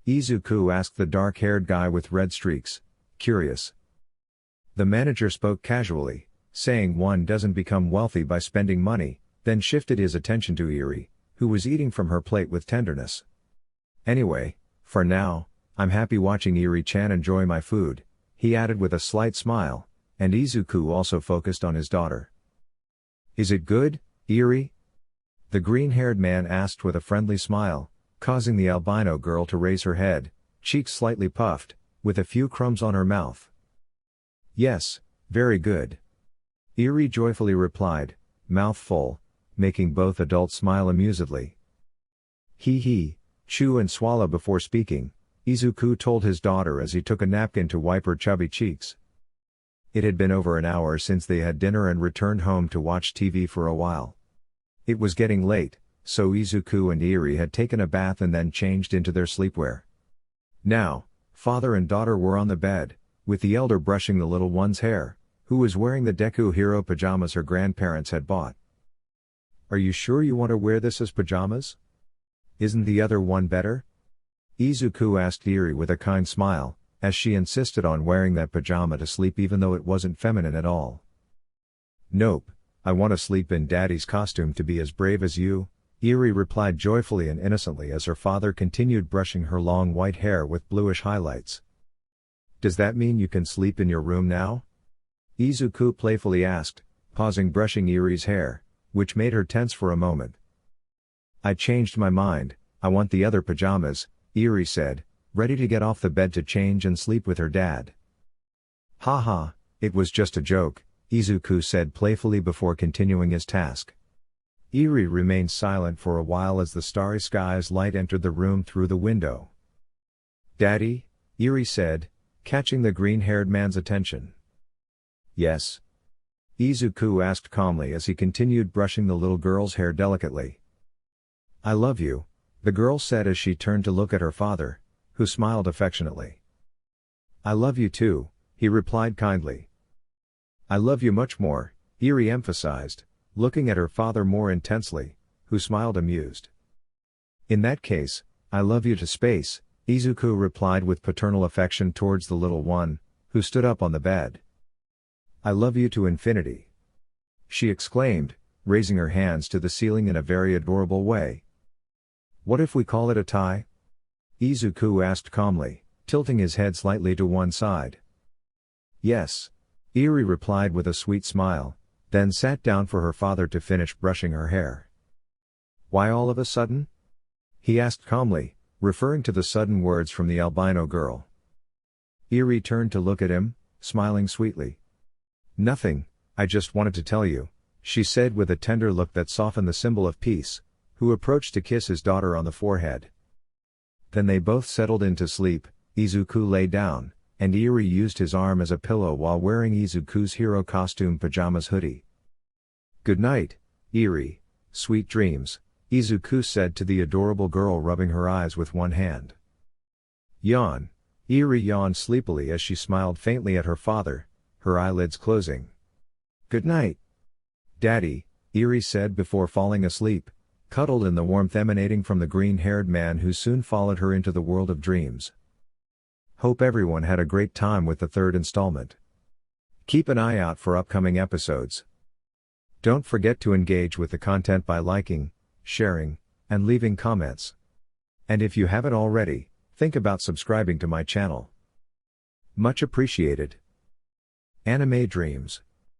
Izuku asked the dark-haired guy with red streaks, curious. The manager spoke casually, saying one doesn't become wealthy by spending money, then shifted his attention to Eri, who was eating from her plate with tenderness. Anyway, for now, I'm happy watching Eri-chan enjoy my food, he added with a slight smile, and Izuku also focused on his daughter. Is it good, Eri? The green-haired man asked with a friendly smile, causing the albino girl to raise her head, cheeks slightly puffed, with a few crumbs on her mouth. Yes, very good. Eri joyfully replied, mouth full, making both adults smile amusedly. Hee, chew and swallow before speaking, Izuku told his daughter as he took a napkin to wipe her chubby cheeks. It had been over an hour since they had dinner and returned home to watch TV for a while. It was getting late, so Izuku and Eri had taken a bath and then changed into their sleepwear. Now, father and daughter were on the bed, with the elder brushing the little one's hair, who was wearing the Deku hero pajamas her grandparents had bought. Are you sure you want to wear this as pajamas? Isn't the other one better? Izuku asked Eri with a kind smile, as she insisted on wearing that pajama to sleep even though it wasn't feminine at all. Nope, I want to sleep in Daddy's costume to be as brave as you, Eri replied joyfully and innocently as her father continued brushing her long white hair with bluish highlights. Does that mean you can sleep in your room now? Izuku playfully asked, pausing brushing Eri's hair, which made her tense for a moment. I changed my mind, I want the other pajamas, Eri said, ready to get off the bed to change and sleep with her dad. Haha, it was just a joke, Izuku said playfully before continuing his task. Eri remained silent for a while as the starry sky's light entered the room through the window. Daddy? Eri said, catching the green-haired man's attention. Yes? Izuku asked calmly as he continued brushing the little girl's hair delicately. I love you, the girl said as she turned to look at her father, who smiled affectionately. I love you too, he replied kindly. I love you much more, Eri emphasized, looking at her father more intensely, who smiled amused. In that case, I love you to space, Izuku replied with paternal affection towards the little one, who stood up on the bed. I love you to infinity, she exclaimed, raising her hands to the ceiling in a very adorable way. What if we call it a tie? Izuku asked calmly, tilting his head slightly to one side. Yes, Eri replied with a sweet smile, then sat down for her father to finish brushing her hair. Why all of a sudden? He asked calmly, referring to the sudden words from the albino girl. Eri turned to look at him, smiling sweetly. Nothing, I just wanted to tell you, she said with a tender look that softened the symbol of peace, who approached to kiss his daughter on the forehead. Then they both settled into sleep, Izuku lay down, and Eri used his arm as a pillow while wearing Izuku's hero costume pajamas hoodie. Good night, Eerie, sweet dreams, Izuku said to the adorable girl, rubbing her eyes with one hand. Yawn. Eerie yawned sleepily as she smiled faintly at her father, her eyelids closing. Good night, Daddy, Eerie said before falling asleep, cuddled in the warmth emanating from the green-haired man who soon followed her into the world of dreams. Hope everyone had a great time with the third installment. Keep an eye out for upcoming episodes. Don't forget to engage with the content by liking, sharing, and leaving comments. And if you haven't already, think about subscribing to my channel. Much appreciated. Anime Dreams.